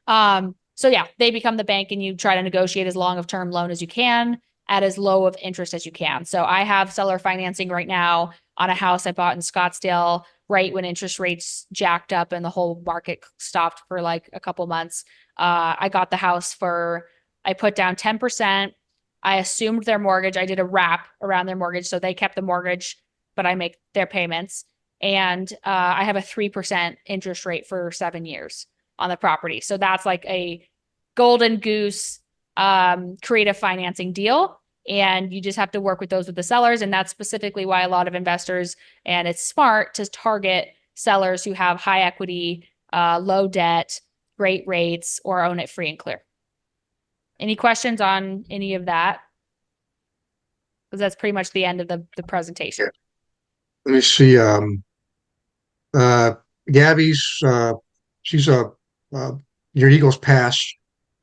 So yeah, they become the bank and you try to negotiate as long of term loan as you can at as low of interest as you can. So I have seller financing right now on a house I bought in Scottsdale right when interest rates jacked up and the whole market stopped for like a couple months. I got the house I put down 10%. I assumed their mortgage. I did a wrap around their mortgage. So they kept the mortgage, but I make their payments. And I have a 3% interest rate for 7 years on the property. So that's like a golden goose creative financing deal. And you just have to work with the sellers. And that's specifically why a lot of investors, and it's smart to target sellers who have high equity, low debt, great rates, or own it free and clear. Any questions on any of that? Because that's pretty much the end of the presentation. Let me see. Gabby's, she's your Eagles Pass.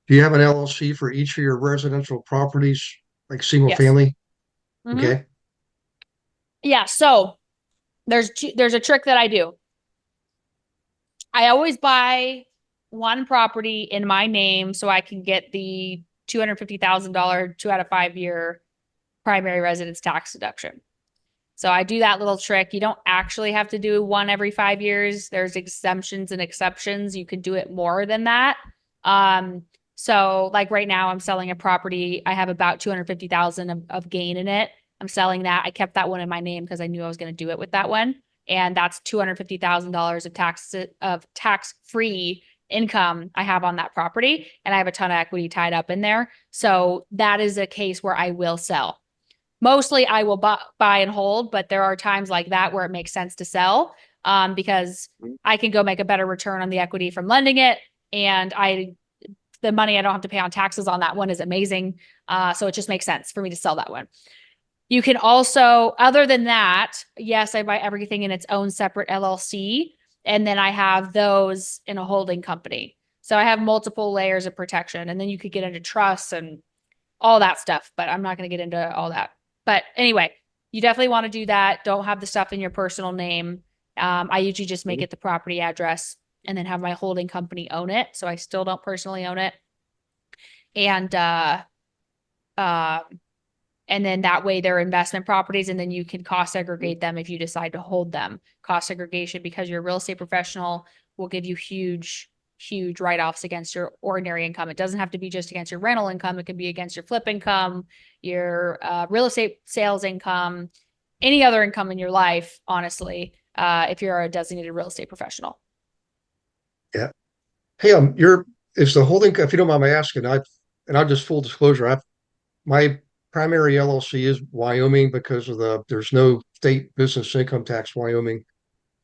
Do you have an LLC for each of your residential properties, like single Yes. family? Mhm. Okay. Yeah. So there's a trick that I do. I always buy one property in my name so I can get the $250,000 2 out of 5 year primary residence tax deduction. So I do that little trick. You don't actually have to do one every 5 years. There's exemptions and exceptions. You could do it more than that. So like right now I'm selling a property. I have about 250,000 of gain in it. I'm selling that. I kept that one in my name because I knew I was going to do it with that one. And that's $250,000 of tax-free income I have on that property. And I have a ton of equity tied up in there. So that is a case where I will sell. Mostly I will buy and hold, but there are times like that where it makes sense to sell because I can go make a better return on the equity from lending it. And the money I don't have to pay on taxes on that one is amazing. So it just makes sense for me to sell that one. You can also, other than that, yes, I buy everything in its own separate LLC. And then I have those in a holding company. So I have multiple layers of protection. And then you could get into trusts and all that stuff, but I'm not going to get into all that. But anyway, you definitely want to do that. Don't have the stuff in your personal name. I usually just make it the property address and then have my holding company own it. So I still don't personally own it. And then that way they're investment properties, and then you can cost segregate them if you decide to hold them. Cost segregation, because you're a real estate professional, will give you huge write-offs against your ordinary income. It doesn't have to be just against your rental income. It could be against your flip income, your real estate sales income, any other income in your life, honestly, if you're a designated real estate professional. Yeah. Hey, is the holding, if you don't mind me asking, and I'll just full disclosure, my primary LLC is Wyoming because there's no state business income tax Wyoming.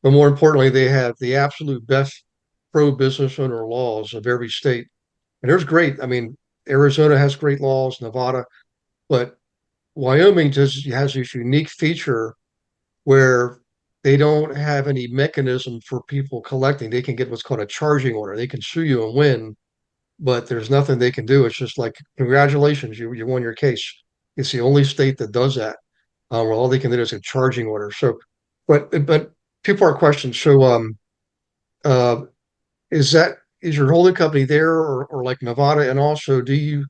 But more importantly, they have the absolute best pro business owner laws of every state. And there's great, I mean, Arizona has great laws, Nevada, but Wyoming just has this unique feature where they don't have any mechanism for people collecting. They can get what's called a charging order. They can sue you and win, but there's nothing they can do. It's just like, congratulations, you won your case. It's the only state that does that. Where all they can do is a charging order. So, but two-part question. So, uh, is your holding company there, or like Nevada? And also, have you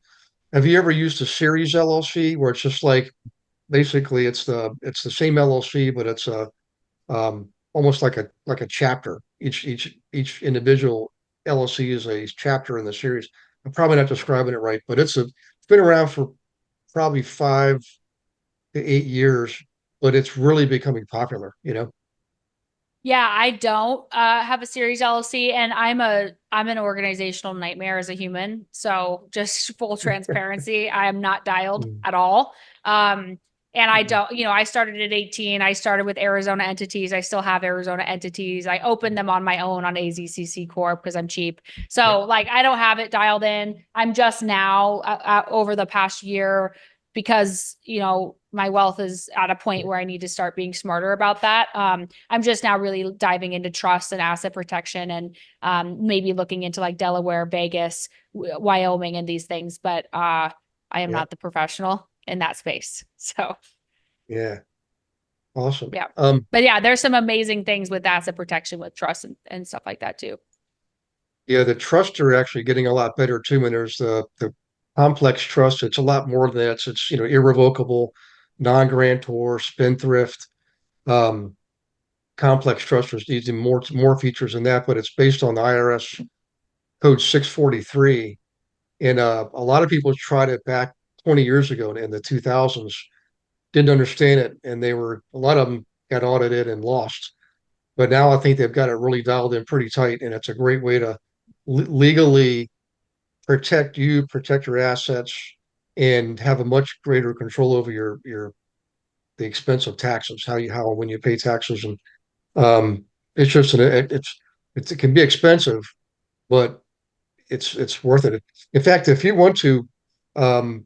ever used a series LLC where it's just like basically it's the same LLC, but it's almost like a chapter. Each individual LLC is a chapter in the series. I'm probably not describing it right, but it's been around for probably 5 to 8 years, but it's really becoming popular, you know? Yeah, I don't have a series LLC, and I'm an organizational nightmare as a human. So just full transparency, I am not dialed Mm. at all. And I Mhm. don't, I started at 18. I started with Arizona entities. I still have Arizona entities. I opened them on my own on AZCC Corp because I'm cheap. So like I don't have it dialed in. I'm just now over the past year because, my wealth is at a point where I need to start being smarter about that. I'm just now really diving into trust and asset protection and maybe looking into like Delaware, Vegas, Wyoming, and these things. But I am Yeah, not the professional in that space. So yeah, awesome. yeah. But yeah, there's some amazing things with asset protection with trust and stuff like that too. Yeah, the trusts are actually getting a lot better too. And there's the complex trust. It's a lot more than that. It's irrevocable, non-grantor, spendthrift. Um, Complex trust is using more features than that, but it's based on the IRS code 643. And a lot of people tried it back 20 years ago in the 2000s, didn't understand it, and a lot of them got audited and lost. But now I think they've got it really dialed in pretty tight, and it's a great way to legally protect you, protect your assets, and have a much greater control over the expense of taxes, how and when you pay taxes. And it's just it can be expensive, but it's worth it. In fact, if you want to, um,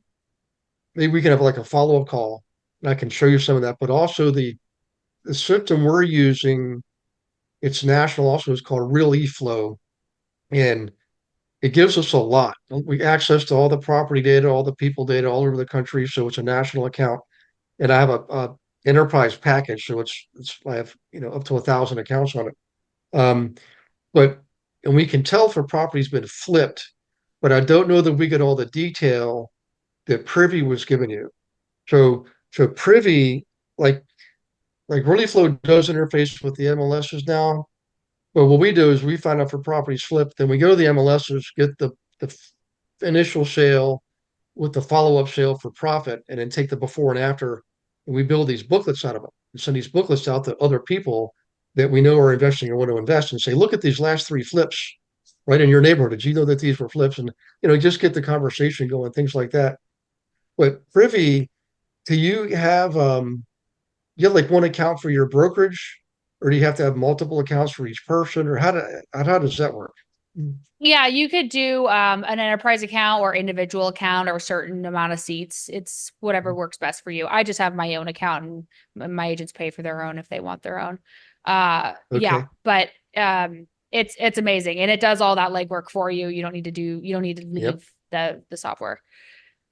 maybe we can have like a follow-up call and I can show you some of that. But also the system we're using, it's national also, is called Real eFlow. And it gives us a lot. We access to all the property data, all the people data all over the country. So it's a national account. And I have a enterprise package. So I have, up to 1,000 accounts on it. But and we can tell if a property's been flipped, but I don't know that we get all the detail that Privy was giving you. So Privy, like like ReallyFlow does interface with the MLSs now. But what we do is we find out for properties flipped, then we go to the MLSs, get the initial sale with the follow-up sale for profit, and then take the before and after, and we build these booklets out of them and send these booklets out to other people that we know are investing or want to invest and say, look at these last three flips right in your neighborhood. Did you know that these were flips? And just get the conversation going, things like that. But Privy, do you have like one account for your brokerage, or do you have to have multiple accounts for each person, or how does that work? Yeah, you could do an enterprise account or individual account or a certain amount of seats. It's whatever works best for you. I just have my own account and my agents pay for their own if they want their own. Yeah, Okay. but it's amazing and it does all that legwork for you. You don't need to Yep. leave the software.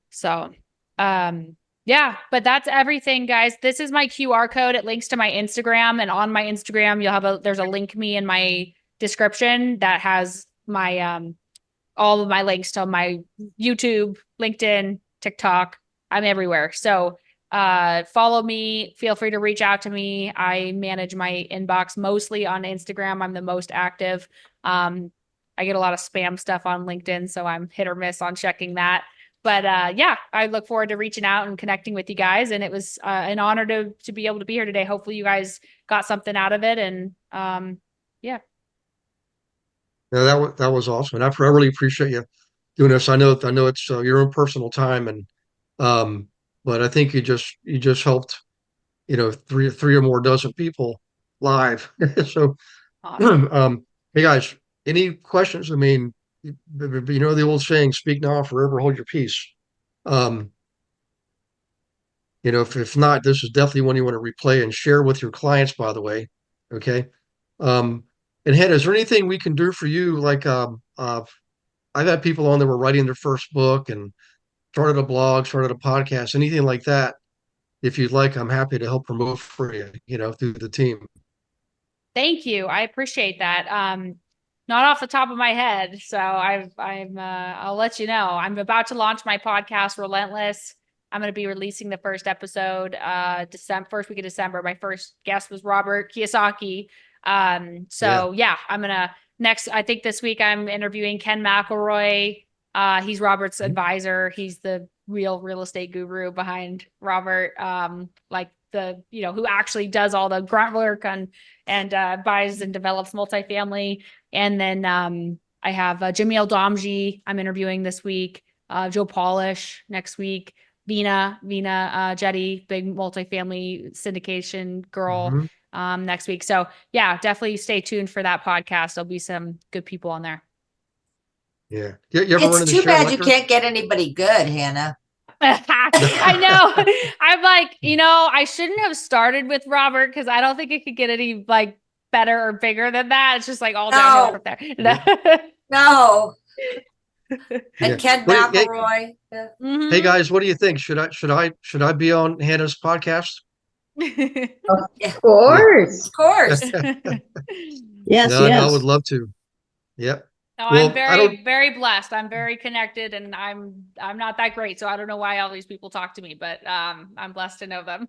So, yeah, but that's everything, guys. This is my QR code. It links to my Instagram, and on my Instagram, there's a link me in my description that has my all of my links to my YouTube, LinkedIn, TikTok. I'm everywhere. So follow me. Feel free to reach out to me. I manage my inbox mostly on Instagram. I'm the most active. I get a lot of spam stuff on LinkedIn, so I'm hit or miss on checking that. But yeah, I look forward to reaching out and connecting with you guys. And it was an honor to be able to be here today. Hopefully you guys got something out of it. And yeah. Yeah, that was awesome, and I really appreciate you doing this. I know it's your own personal time, and um, but I think you just helped three or more dozen people live. So, Awesome. hey guys, any questions? I mean, you know the old saying, "Speak now, forever hold your peace." Um, if not, this is definitely one you want to replay and share with your clients. By the way, okay. Um, and Hannah, is there anything we can do for you? Like, I've had people on that were writing their first book and started a blog, started a podcast, anything like that. If you'd like, I'm happy to help promote for you, through the team. Thank you. I appreciate that. Not off the top of my head. So I'll let you know. I'm about to launch my podcast, Relentless. I'm going to be releasing the first episode, first week of December. My first guest was Robert Kiyosaki. So yeah, I think this week I'm interviewing Ken McElroy. He's Robert's advisor. He's the real estate guru behind Robert. Who actually does all the grunt work and buys and develops multifamily. And then I have Jamil Domji I'm interviewing this week, Joe Polish next week, Vina Jetty, big multifamily syndication girl next week. So yeah, definitely stay tuned for that podcast. There'll be some good people on there. Yeah. You ever run It's into too Sharon bad you Lechter? can't get anybody good, Hannah. I know. I'm like, I shouldn't have started with Robert because I don't think it could get any like better or bigger than that. It's just like all downhill from there. No. Yeah. And Ken Hey, McElroy. hey guys, what do you think? Should I be on Hannah's podcast? Of course. Of course. Yes, No, I would yes. love to. Yep. No, Well, I'm very, very blessed. I'm very connected and I'm not that great. So I don't know why all these people talk to me, but I'm blessed to know them.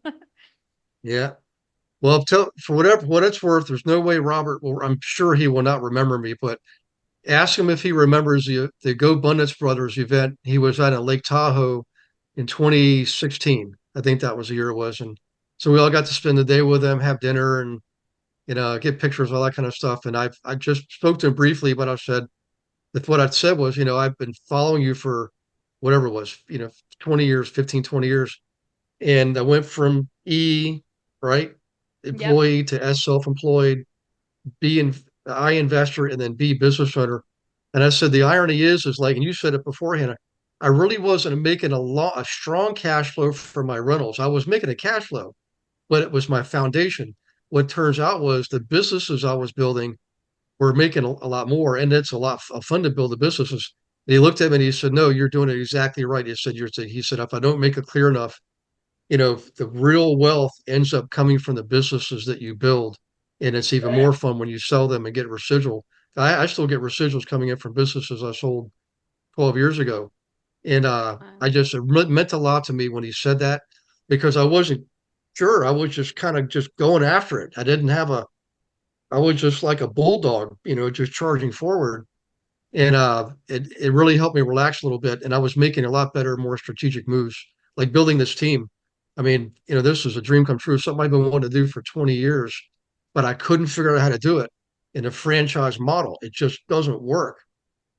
Yeah. Well, for what it's worth, there's no way Robert will. I'm sure he will not remember me, but ask him if he remembers the Go Abundance Brothers event he was at Lake Tahoe in 2016. I think that was the year it was, and so we all got to spend the day with them, have dinner, and get pictures, all that kind of stuff. And I just spoke to him briefly, but I said that what I said was, I've been following you for whatever it was, 20 years, 15, 20 years, and I went from right, Yep. employee to S self-employed, B and I investor, and then B business owner. And I said the irony is like, and you said it beforehand, I really wasn't making a strong cash flow for my rentals. I was making a cash flow, but it was my foundation. What turns out was the businesses I was building were making a lot more, and it's a lot of fun to build the businesses. And he looked at me and he said, "No, you're doing it exactly right." He said, "If I don't make it clear enough, the real wealth ends up coming from the businesses that you build. And it's even more fun when you sell them and get residual. I still get residuals coming in from businesses I sold 12 years ago. And I just, it meant a lot to me when he said that because I wasn't sure. I was just kind of just going after it. I was just like a bulldog, just charging forward. And it really helped me relax a little bit. And I was making a lot better, more strategic moves, like building this team. I mean, this was a dream come true, something I've been wanting to do for 20 years, but I couldn't figure out how to do it in a franchise model. It just doesn't work.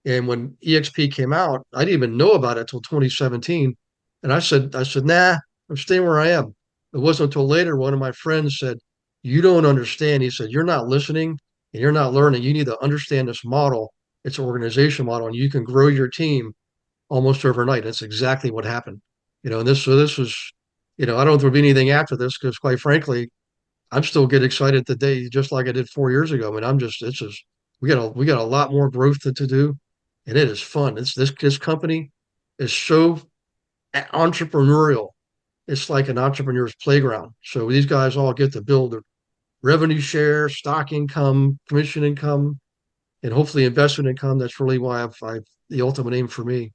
And when EXP came out, I didn't even know about it until 2017. And I said, nah, I'm staying where I am. It wasn't until later one of my friends said, you don't understand. He said, you're not listening and you're not learning. You need to understand this model. It's an organization model, and you can grow your team almost overnight. That's exactly what happened. And this was, I don't know if there'll be anything after this because quite frankly, I'm still get excited today, just like I did 4 years ago. I mean, it's just, we got a lot more growth to do, and it is fun. This company is so entrepreneurial. It's like an entrepreneur's playground. So these guys all get to build their revenue share, stock income, commission income, and hopefully investment income. That's really why I've the ultimate aim for me.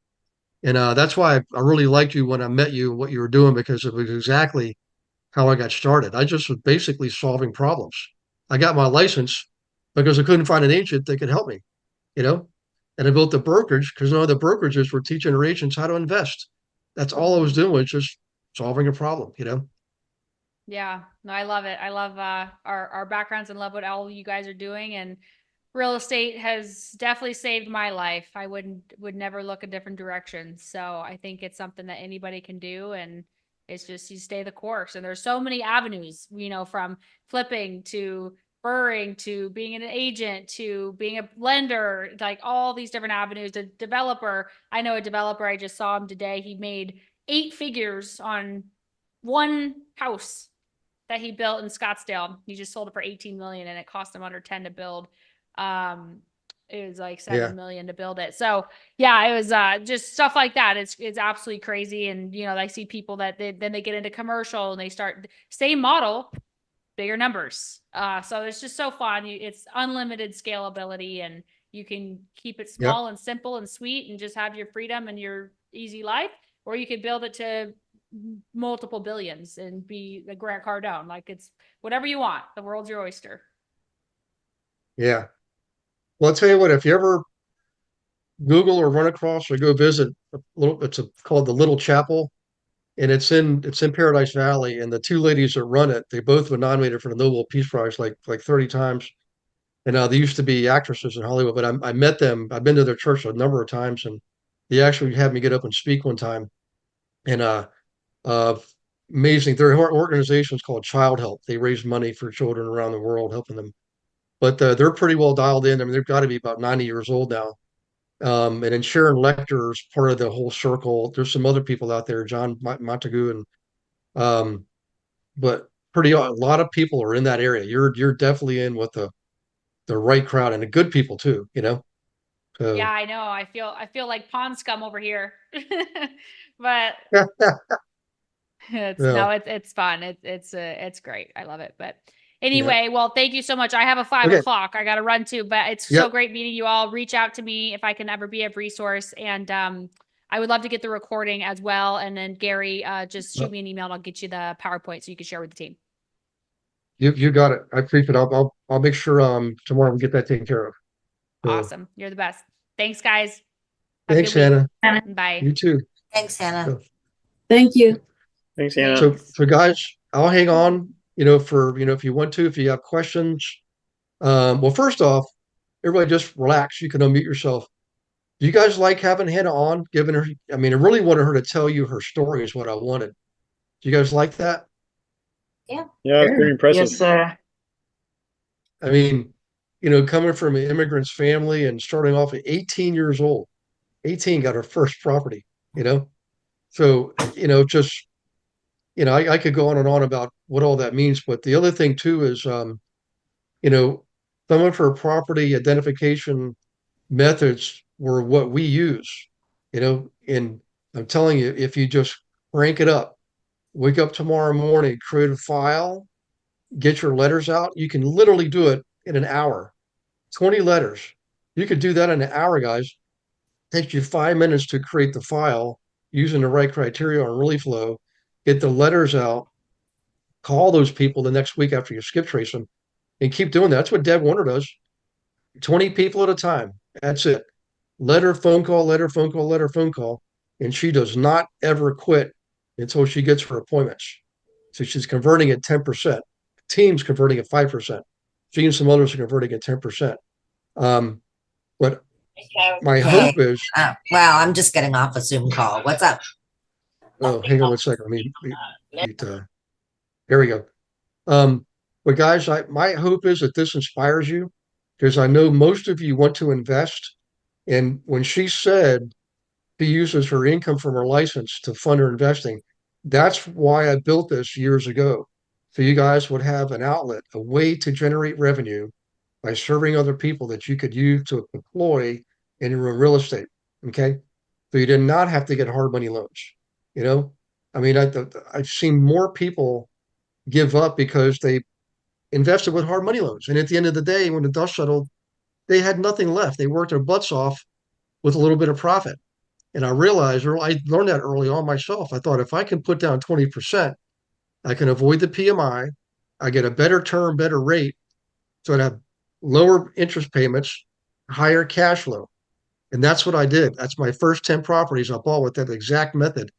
And that's why I really liked you when I met you and what you were doing, because it was exactly how I got started. I just was basically solving problems. I got my license because I couldn't find an agent that could help me, you know? And I built the brokerage because none of the brokerages were teaching their agents how to invest. That's all I was doing, was just solving a problem. Yeah, no, I love it. I love our backgrounds and love what all you guys are doing. And real estate has definitely saved my life. I would never look a different direction. So I think it's something that anybody can do, and it's just you stay the course. And there's so many avenues, from flipping to burring to being an agent to being a lender, like all these different avenues. A developer, I know a developer, I just saw him today. He made 8 figures on one house that he built in Scottsdale. He just sold it for 18 million and it cost him under 10 to build. It was like 7 million to build it. So yeah, it was just stuff like that. It's absolutely crazy. And I see people that then they get into commercial and they start same model, bigger numbers. So it's just so fun. It's unlimited scalability, and you can keep it Yep. small and simple and sweet and just have your freedom and your easy life, or you could build it to multiple billions and be the Grant Cardone. Like, it's whatever you want. The world's your oyster. Yeah. Well, I'll tell you what, if you ever Google or run across or go visit called the Little Chapel, and it's in Paradise Valley, and the two ladies that run it, they both were nominated for the Nobel Peace Prize like 30 times. And they used to be actresses in Hollywood, but I met them. I've been to their church a number of times, and they actually had me get up and speak one time. And uh, amazing. Their organization is called Child Help. They raise money for children around the world, helping them. But they're pretty well dialed in. I mean, they've got to be about 90 years old now. And then Sharon Lecter is part of the whole circle. There's some other people out there, John Montague, and um, but a lot of people are in that area. You're definitely in with the right crowd and the good people too. Yeah, So I know. I feel like pond scum over here. But yeah, it's fun. It's great. I love it. But yeah. anyway, well, thank you so much. I have a 5 Okay. o'clock. I got to run too, but it's so Yep. great meeting you all. Reach out to me if I can ever be of resource. And I would love to get the recording as well. And then Gary, just shoot me an email and I'll get you the PowerPoint so you can share with the team. You got it. I appreciate it. I'll make sure tomorrow we get that taken care of. So Awesome. You're the best. Thanks, guys. Have a thanks, good week. Hannah. Bye. You too. Thanks, Hannah. So, Thank you. Thanks, Hannah. so guys, I'll hang on, for if you want to, if you have questions. Well, first off, everybody just relax. You can unmute yourself. Do you guys like having Hannah on? Giving her, I mean, I really wanted her to tell you her story is what I wanted. Do you guys like that? Yeah, it's pretty impressive. Yes, sir. I mean, coming from an immigrant's family and starting off at 18 years old, 18 got her first property, you know? So, just, I could go on and on about what all that means. But the other thing too is, you know, some of her property identification methods were what we use, and I'm telling you, if you just crank it up, wake up tomorrow morning, create a file, get your letters out, you can literally do it in an hour. 20 letters. You could do that in an hour, guys. Takes you 5 minutes to create the file using the right criteria on ReallyFlow, get the letters out, call those people the next week after you skip trace them and keep doing that. That's what Deb Warner does. 20 people at a time. That's it. Letter, phone call, letter, phone call, letter, phone call. And she does not ever quit until she gets her appointments. So she's converting at 10%. Team's converting at 5%. She and some others are converting at 10%. But my Okay. hope is, Wow, I'm just getting off a Zoom call. What's up? oh, hang on one second. Here we go. But guys, my hope is that this inspires you because I know most of you want to invest. And when she said she uses her income from her license to fund her investing, that's why I built this years ago. So you guys would have an outlet, a way to generate revenue by serving other people that you could use to deploy in your own real estate. Okay. So you did not have to get hard money loans. You know, I mean, I've seen more people give up because they invested with hard money loans. And at the end of the day, when the dust settled, they had nothing left. They worked their butts off with a little bit of profit. And I realized, or I learned that early on myself. I thought if I can put down 20%, I can avoid the PMI. I get a better term, better rate. So I'd have lower interest payments, higher cash flow. And that's what I did. That's my first 10 properties I bought with that exact method.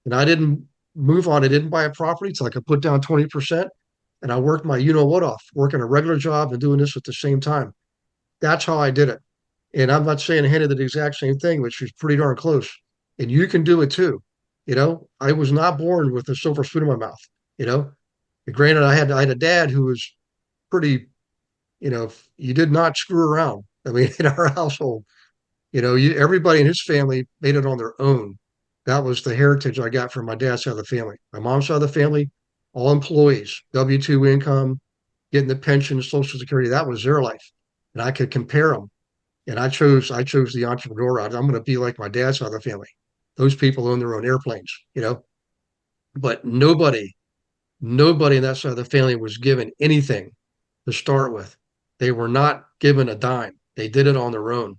And I didn't move on. I didn't buy a property until I could put down 20%. And I worked my what off, working a regular job and doing this at the same time. That's how I did it. And I'm not saying Hannah did the exact same thing, but she's pretty darn close. And you can do it too. I was not born with a silver spoon in my mouth. You know, granted, I had a dad who was pretty, you did not screw around. I mean, in our household, everybody in his family made it on their own. That was the heritage I got from my dad's side of the family. My mom's side of the family, all employees, W-2 income, getting the pension, Social Security. That was their life, and I could compare them. And I chose the entrepreneur route. I'm going to be like my dad's side of the family. Those people own their own airplanes, But nobody in that side of the family was given anything to start with. They were not given a dime. They did it on their own.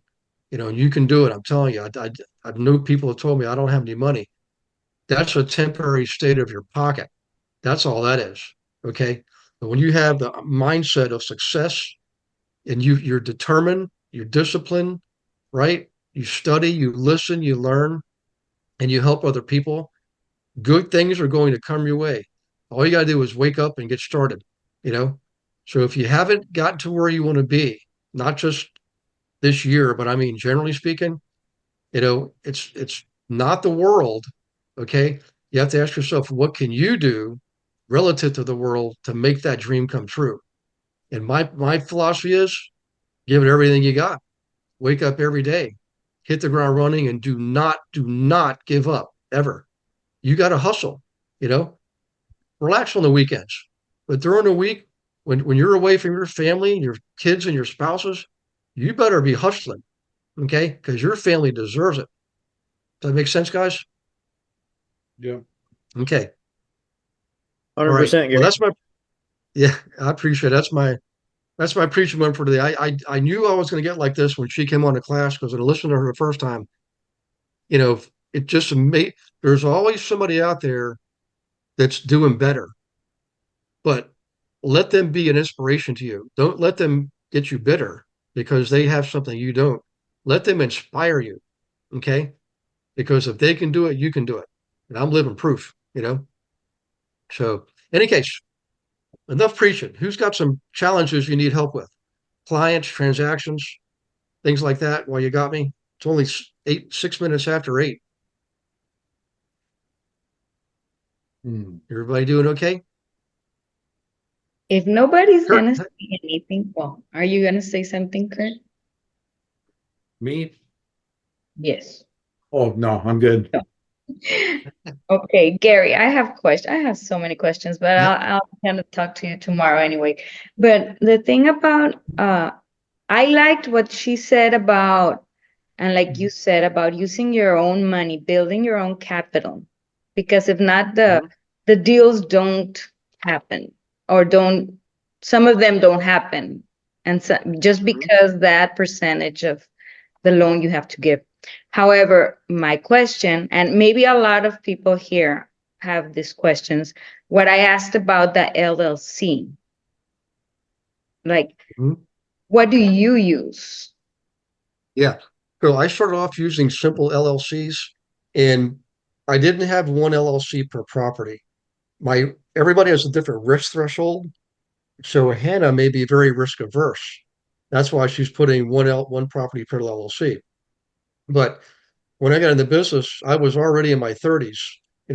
And you can do it. I'm telling you. I know people have told me I don't have any money. That's a temporary state of your pocket. That's all that is. Okay. But when you have the mindset of success and you're determined, you're disciplined, right? You study, you listen, you learn, and you help other people, good things are going to come your way. All you got to do is wake up and get started, you know? So if you haven't gotten to where you want to be, not just this year, but I mean, generally speaking, it's not the world. Okay. You have to ask yourself, what can you do relative to the world to make that dream come true? And my philosophy is give it everything you got. Wake up every day, hit the ground running, and do not give up ever. You got to hustle, relax on the weekends. But during the week, when you're away from your family, your kids and your spouses, you better be hustling, okay? Because your family deserves it. Does that make sense, guys? Yeah. Okay. 100%. Well, I appreciate it. That's my preaching moment for today. I knew I was going to get like this when she came on to class because when I listened to her the first time, it just made, there's always somebody out there that's doing better, but let them be an inspiration to you. Don't let them get you bitter because they have something you don't. Let them inspire you. Okay. Because if they can do it, you can do it. And I'm living proof, So, in any case, enough preaching. Who's got some challenges you need help with? Clients, transactions, things like that. Well, you got me. It's only 6 minutes after 8. Everybody doing okay? If nobody's Kurt, gonna say anything, well, are you gonna say something, Kurt? Me? Yes. Oh, no, I'm good. Okay, Gary, I have so many questions, but Yeah. I'll kind of talk to you tomorrow anyway. But the thing about I liked what she said about, and like you said about using your own money, building your own capital, because if not, the deals don't happen, or some of them don't happen, and so just because that percentage of the loan you have to give. However, my question, and maybe a lot of people here have these questions, what I asked about the LLC. Like, Mhm. what do you use? Yeah. So I started off using simple LLCs, and I didn't have one LLC per property. Everybody has a different risk threshold. So Hannah may be very risk averse. That's why she's putting one property per LLC. But when I got in the business, I was already in my 30s.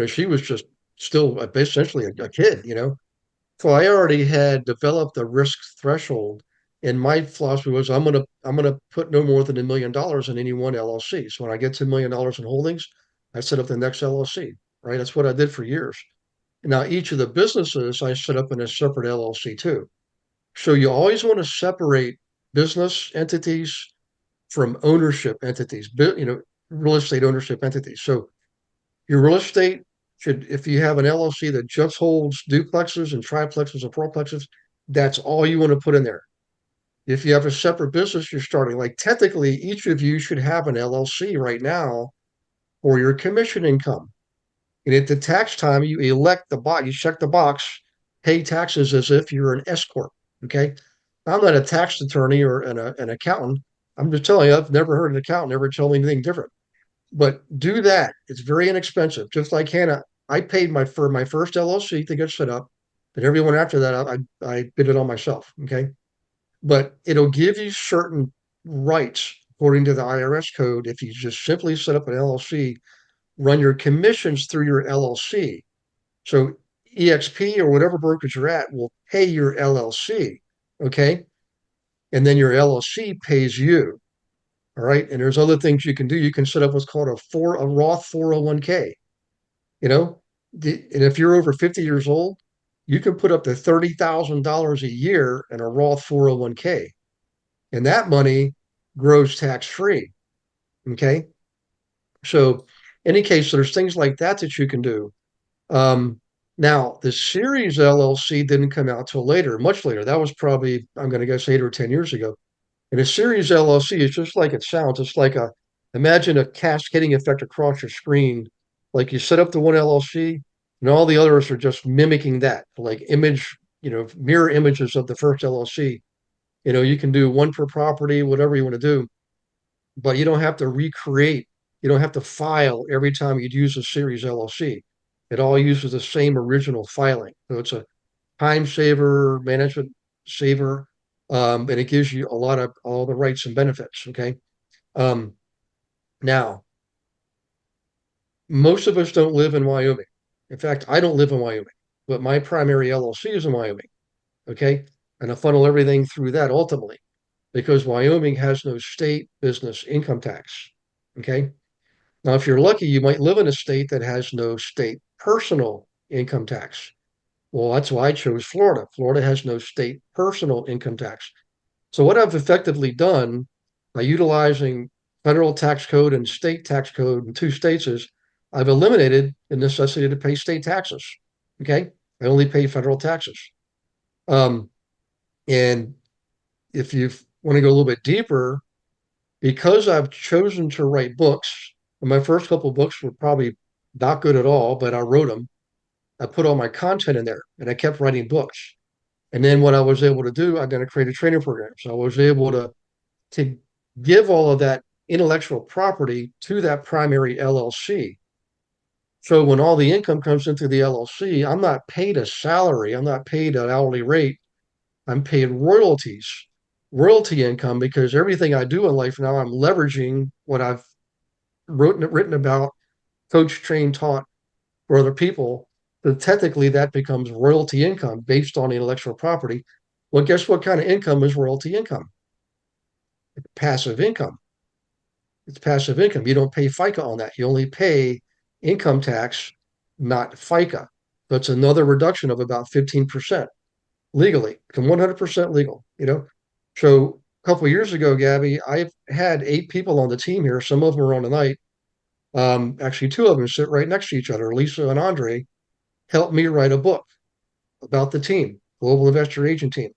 She was just still essentially a kid, So I already had developed a risk threshold. And my philosophy was I'm gonna put no more than $1 million in any one LLC. So when I get to $1 million in holdings, I set up the next LLC, right? That's what I did for years. Now each of the businesses I set up in a separate LLC too. So you always want to separate business entities from ownership entities, real estate ownership entities. So your real estate should, if you have an LLC that just holds duplexes and triplexes and fourplexes, that's all you want to put in there. If you have a separate business you're starting, like technically each of you should have an LLC right now for your commission income. And at the tax time, you elect the box, you check the box, pay taxes as if you're an S corp. Okay. I'm not a tax attorney or an accountant. I'm just telling you, I've never heard an accountant ever tell me anything different. But do that. It's very inexpensive. Just like Hannah, I paid for my first LLC to get set up, but everyone after that, I did it all myself. Okay. But it'll give you certain rights according to the IRS code if you just simply set up an LLC, run your commissions through your LLC. So EXP or whatever brokerage you're at will pay your LLC. Okay. And then your LLC pays you. All right. And there's other things you can do. You can set up what's called a Roth 401k. You know, and if you're over 50 years old, you can put up to $30,000 a year in a Roth 401k. And that money grows tax free. Okay. So, in any case, so there's things like that that you can do. Now, the Series LLC didn't come out till later, much later. That was probably, I'm going to guess, 8 or 10 years ago. And a Series LLC is just like it sounds. It's like imagine a cascading effect across your screen. Like you set up the one LLC, and all the others are just mimicking that, like mirror images of the first LLC. You can do one per property, whatever you want to do, but you don't have to recreate. You don't have to file every time you'd use a Series LLC. It all uses the same original filing. So it's a time saver, management saver, and it gives you a lot of all the rights and benefits. Okay. Um, Now, most of us don't live in Wyoming. In fact, I don't live in Wyoming, but my primary LLC is in Wyoming. Okay. And I funnel everything through that ultimately because Wyoming has no state business income tax. Okay. Now, if you're lucky, you might live in a state that has no state personal income tax. Well, that's why I chose Florida. Florida has no state personal income tax. So what I've effectively done by utilizing federal tax code and state tax code in two states is I've eliminated the necessity to pay state taxes. Okay. I only pay federal taxes. Um, and if you want to go a little bit deeper, because I've chosen to write books, and my first couple of books were probably not good at all, but I wrote them. I put all my content in there and I kept writing books. And then what I was able to do, I'm going to create a training program. So I was able to give all of that intellectual property to that primary LLC. So when all the income comes into the LLC, I'm not paid a salary. I'm not paid an hourly rate. I'm paid royalties, royalty income, because everything I do in life now, I'm leveraging what I've written about, coached, trained, taught for other people. So technically, that becomes royalty income based on intellectual property. Well, guess what kind of income is royalty income? It's passive income. It's passive income. You don't pay FICA on that. You only pay income tax, not FICA. So it's another reduction of about 15% legally, become 100% legal, So a couple of years ago, Gabby, I've had 8 people on the team here. Some of them are on tonight. Actually, 2 of them sit right next to each other. Lisa and Andre helped me write a book about the team, Global Investor Agent Team.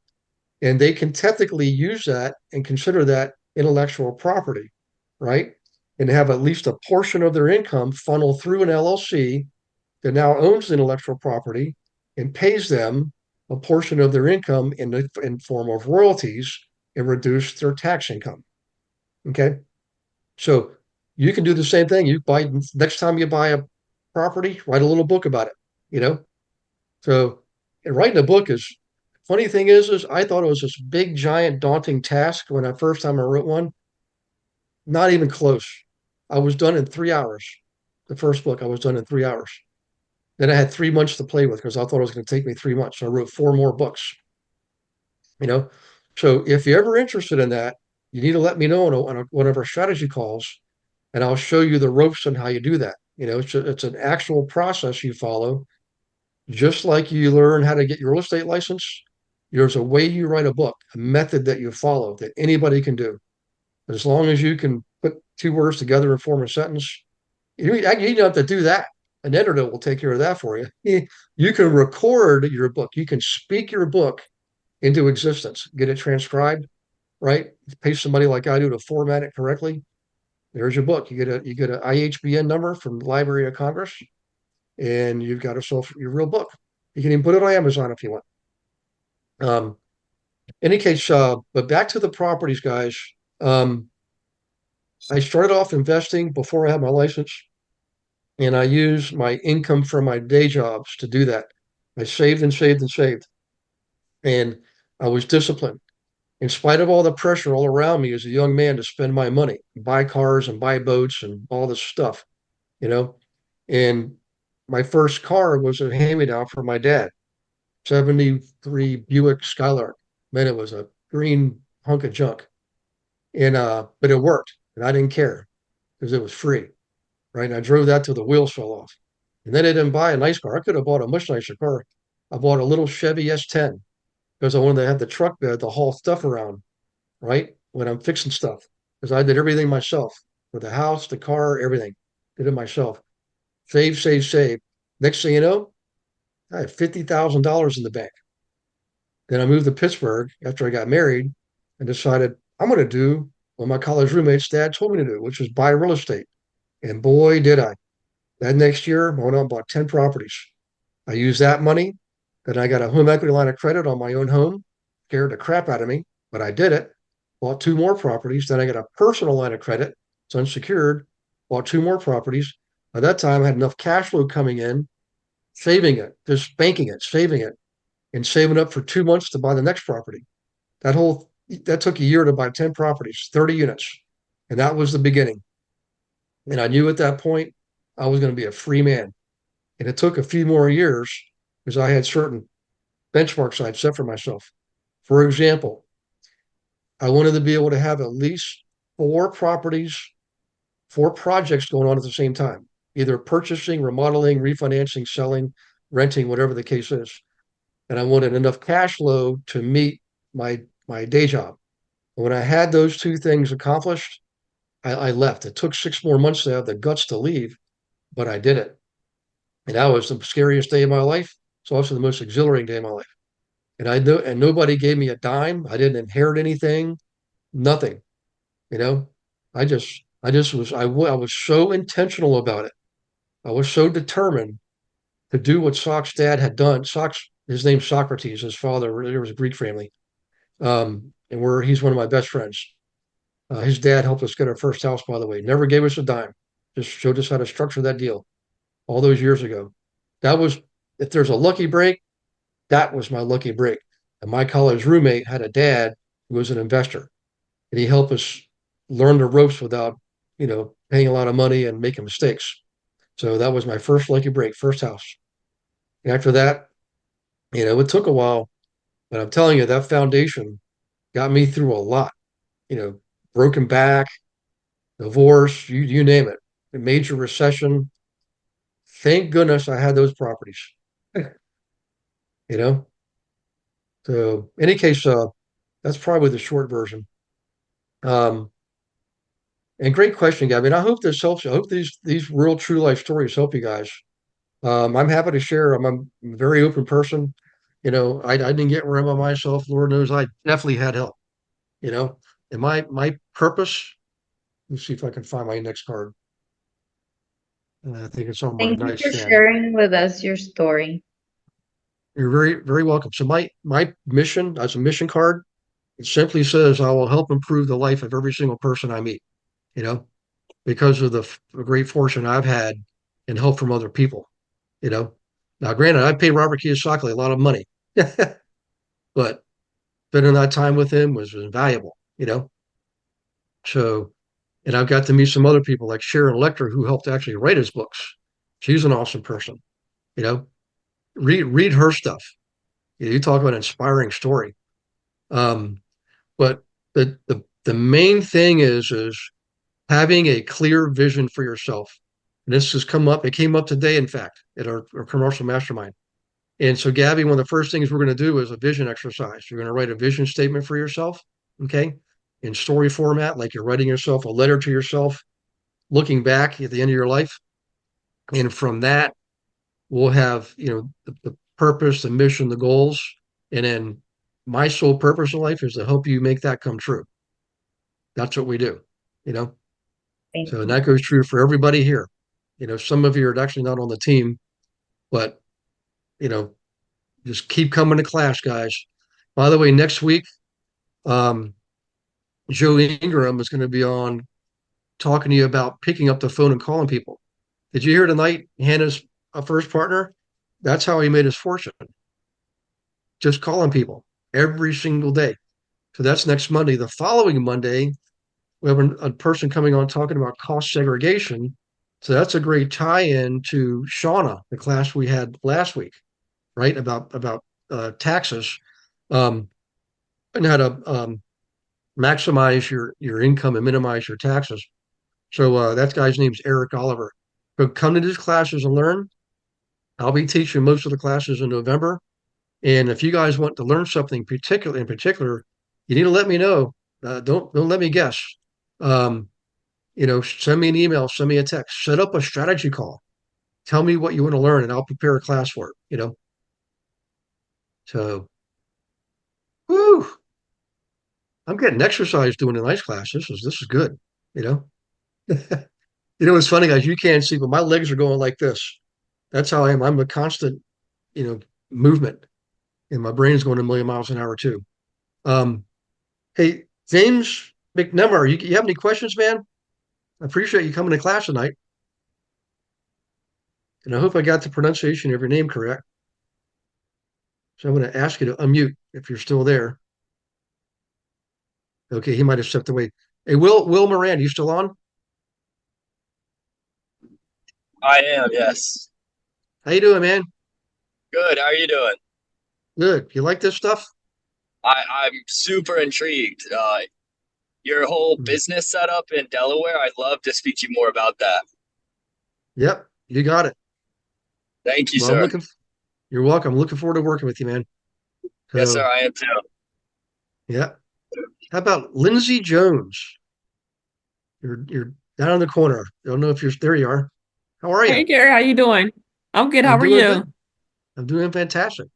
And they can technically use that and consider that intellectual property, right? And have at least a portion of their income funnel through an LLC that now owns the intellectual property. and pays them a portion of their income in form of royalties and reduce their tax income. Okay. So you can do the same thing. You buy next time you buy a property, write a little book about it, you know? So and writing a book is funny thing is I thought it was this big, giant, daunting task when I first time I wrote one. Not even close. I was done in 3 hours. The first book I was done in 3 hours. Then I had 3 months to play with because I thought it was going to take me 3 months. So I wrote 4 more books, you know? So if you're ever interested in that, you need to let me know on one of our strategy calls and I'll show you the ropes on how you do that. You know, it's an actual process you follow, just like you learn how to get your real estate license. There's a way you write a book, a method that you follow that anybody can do. As long as you can put two words together and form a sentence, you don't have to do that. An editor will take care of that for you. You can record your book. You can speak your book into existence, get it transcribed, right? Pay somebody like I do to format it correctly. There's your book. You get an IHBN number from the Library of Congress, and you've got your real book. You can even put it on Amazon if you want. Any case, but back to the properties, guys. I started off investing before I had my license, and I used my income from my day jobs to do that. I saved and saved and saved, and I was disciplined. In spite of all the pressure all around me as a young man to spend my money, buy cars and buy boats and all this stuff, you know. And my first car was a hand-me-down from my dad, 73 Buick Skylark. Man, it was a green hunk of junk. And but it worked and I didn't care because it was free. Right. And I drove that till the wheels fell off. And then I didn't buy a nice car. I could have bought a much nicer car. I bought a little Chevy S10 because I wanted to have the truck bed to haul stuff around, right? When I'm fixing stuff. Because I did everything myself for the house, the car, everything. Did it myself. Save, save, save. Next thing you know, I had $50,000 in the bank. Then I moved to Pittsburgh after I got married and decided I'm going to do what my college roommate's dad told me to do, which was buy real estate. And boy, did I. That next year, I went out and bought 10 properties. I used that money. Then I got a home equity line of credit on my own home. Scared the crap out of me, but I did it. Bought 2 more properties. Then I got a personal line of credit. It's unsecured. Bought 2 more properties. By that time, I had enough cash flow coming in, saving it, just banking it, saving it, and saving up for 2 months to buy the next property. That took a year to buy 10 properties, 30 units. And that was the beginning. And I knew at that point I was going to be a free man. And it took a few more years because I had certain benchmarks I'd set for myself. For example, I wanted to be able to have at least 4 properties, 4 projects going on at the same time, either purchasing, remodeling, refinancing, selling, renting, whatever the case is. And I wanted enough cash flow to meet my day job. And when I had those 2 things accomplished, I left. It took 6 more months to have the guts to leave, but I did it. And that was the scariest day of my life. It's also the most exhilarating day of my life. And I know, and nobody gave me a dime. I didn't inherit anything, nothing. You know, I was so intentional about it. I was so determined to do what Sock's dad had done. Sock's, his name's Socrates. His father, there was a Greek family, and he's one of my best friends. His dad helped us get our first house, by the way. Never gave us a dime. Just showed us how to structure that deal all those years ago. That was, if there's a lucky break, that was my lucky break. And my college roommate had a dad who was an investor, and he helped us learn the ropes without, paying a lot of money and making mistakes. So that was my first lucky break, first house. And after that, it took a while, but I'm telling you, that foundation got me through a lot. You know, broken back, divorce, you name it, a major recession. Thank goodness I had those properties. You know, so in any case, that's probably the short version. Um, and great question, Gabby. And I hope this helps you. I hope these real true life stories help you guys. I'm happy to share. I'm a very open person. I didn't get where I'm by myself. Lord knows I definitely had help. And my purpose. Let's see if I can find my index card. I think it's on my Thank you for nightstand. sharing with us your story. You're very, very welcome. So my mission as a mission card, it simply says I will help improve the life of every single person I meet, you know, because of the great fortune I've had and help from other people, you know. Now, granted, I paid Robert Kiyosaki a lot of money, but spending that time with him was invaluable, you know. So, and I've got to meet some other people like Sharon Lecter, who helped actually write his books. She's an awesome person, you know. Read her stuff. You talk about an inspiring story. Um, but the main thing is having a clear vision for yourself. And this has come up. It came up today, in fact, at our commercial mastermind. And so, Gabby, one of the first things we're going to do is a vision exercise. You're going to write a vision statement for yourself, okay, in story format, like you're writing yourself a letter to yourself, looking back at the end of your life. And from that, we'll have, the purpose, the mission, the goals. And then my sole purpose in life is to help you make that come true. That's what we do, you know? Thank So, and you. that goes true for everybody here. Some of you are actually not on the team, but, you know, just keep coming to class, guys. By the way, next week, um, Joe Ingram is going to be on talking to you about picking up the phone and calling people. Did you hear tonight? Hannah's first partner. That's how he made his fortune. Just calling people every single day. So that's next Monday. The following Monday, we have a person coming on talking about cost segregation. So that's a great tie-in to Shauna, the class we had last week, right? About taxes, and how to maximize your income and minimize your taxes. So that guy's name's Eric Oliver. So come to these classes and learn. I'll be teaching most of the classes in November. And if you guys want to learn something in particular, you need to let me know. Don't let me guess. Um, send me an email, send me a text, set up a strategy call. Tell me what you want to learn, and I'll prepare a class for it. So, whoo, I'm getting exercise doing a nice class. This is good. You know, it's funny, guys. You can't see, but my legs are going like this. That's how I am. I'm a constant, you know, movement, and my brain's going a million miles an hour too. Um, Hey, James McNemar, you have any questions, man? I appreciate you coming to class tonight. And I hope I got the pronunciation of your name correct. So I'm going to ask you to unmute if you're still there. Okay, he might have stepped away. Hey, Will Moran, you still on? I am, yes. How you doing, man? Good. How are you doing? Good. You like this stuff? I'm super intrigued. Your whole business setup in Delaware, I'd love to speak to you more about that. Yep, you got it. Thank you, Well, sir. you're welcome. I'm looking forward to working with you, man. Yes, sir, So, I am too. yeah. How about Lindsay Jones? You're down in the corner. I don't know if you're there. You are. How are you? Hey Gary, how you doing? I'm good. How I'm are doing you? good. I'm doing fantastic.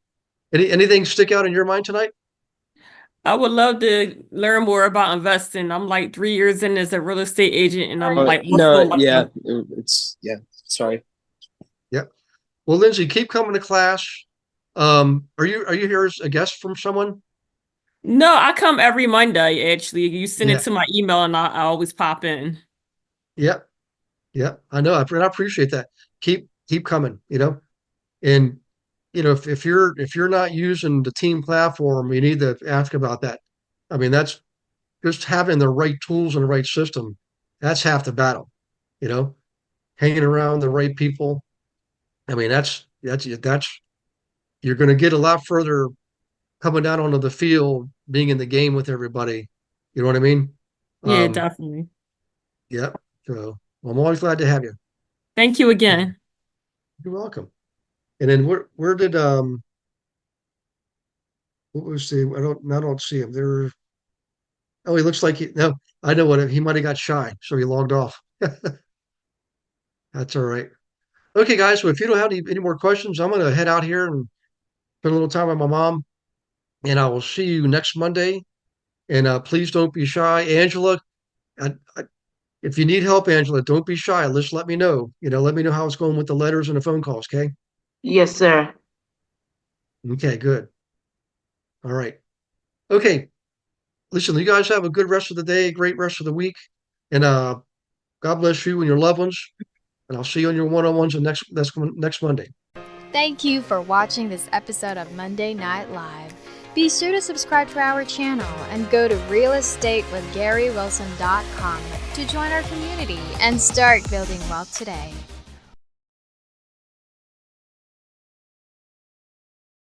Anything stick out in your mind tonight? I would love to learn more about investing. I'm like 3 years in as a real estate agent, and I'm like No, also yeah, sorry. Yep. Well, Lindsay, keep coming to class. Are you here as a guest from someone? no, I come every Monday. Actually, you send it Yeah. to my email, and I always pop in. Yep. Yep. I know. I appreciate that. Keep coming. And if you're not using the team platform, you need to ask about that. I mean, that's just having the right tools and the right system. That's half the battle. You know, hanging around the right people. I mean, that's you're going to get a lot further coming down onto the field, being in the game with everybody. You know what I mean? Yeah, Um, definitely. yeah. So well, I'm always glad to have you. Thank you again. You're welcome. And then where did what was the I don't see him there. Oh, he looks like no, I know he might have got shy, so he logged off. That's all right. Okay, guys. So if you don't have any more questions, I'm gonna head out here and spend a little time with my mom, and I will see you next Monday. And please don't be shy, Angela. I, if you need help, Angela, don't be shy. Just let me know. Let me know how it's going with the letters and the phone calls. Okay. Yes, sir. Okay, good. All right. Okay. Listen, you guys have a good rest of the day, great rest of the week. And God bless you and your loved ones. And I'll see you on your one-on-ones next Monday. Thank you for watching this episode of Monday Night Live. Be sure to subscribe to our channel and go to realestatewithgarywilson.com to join our community and start building wealth today.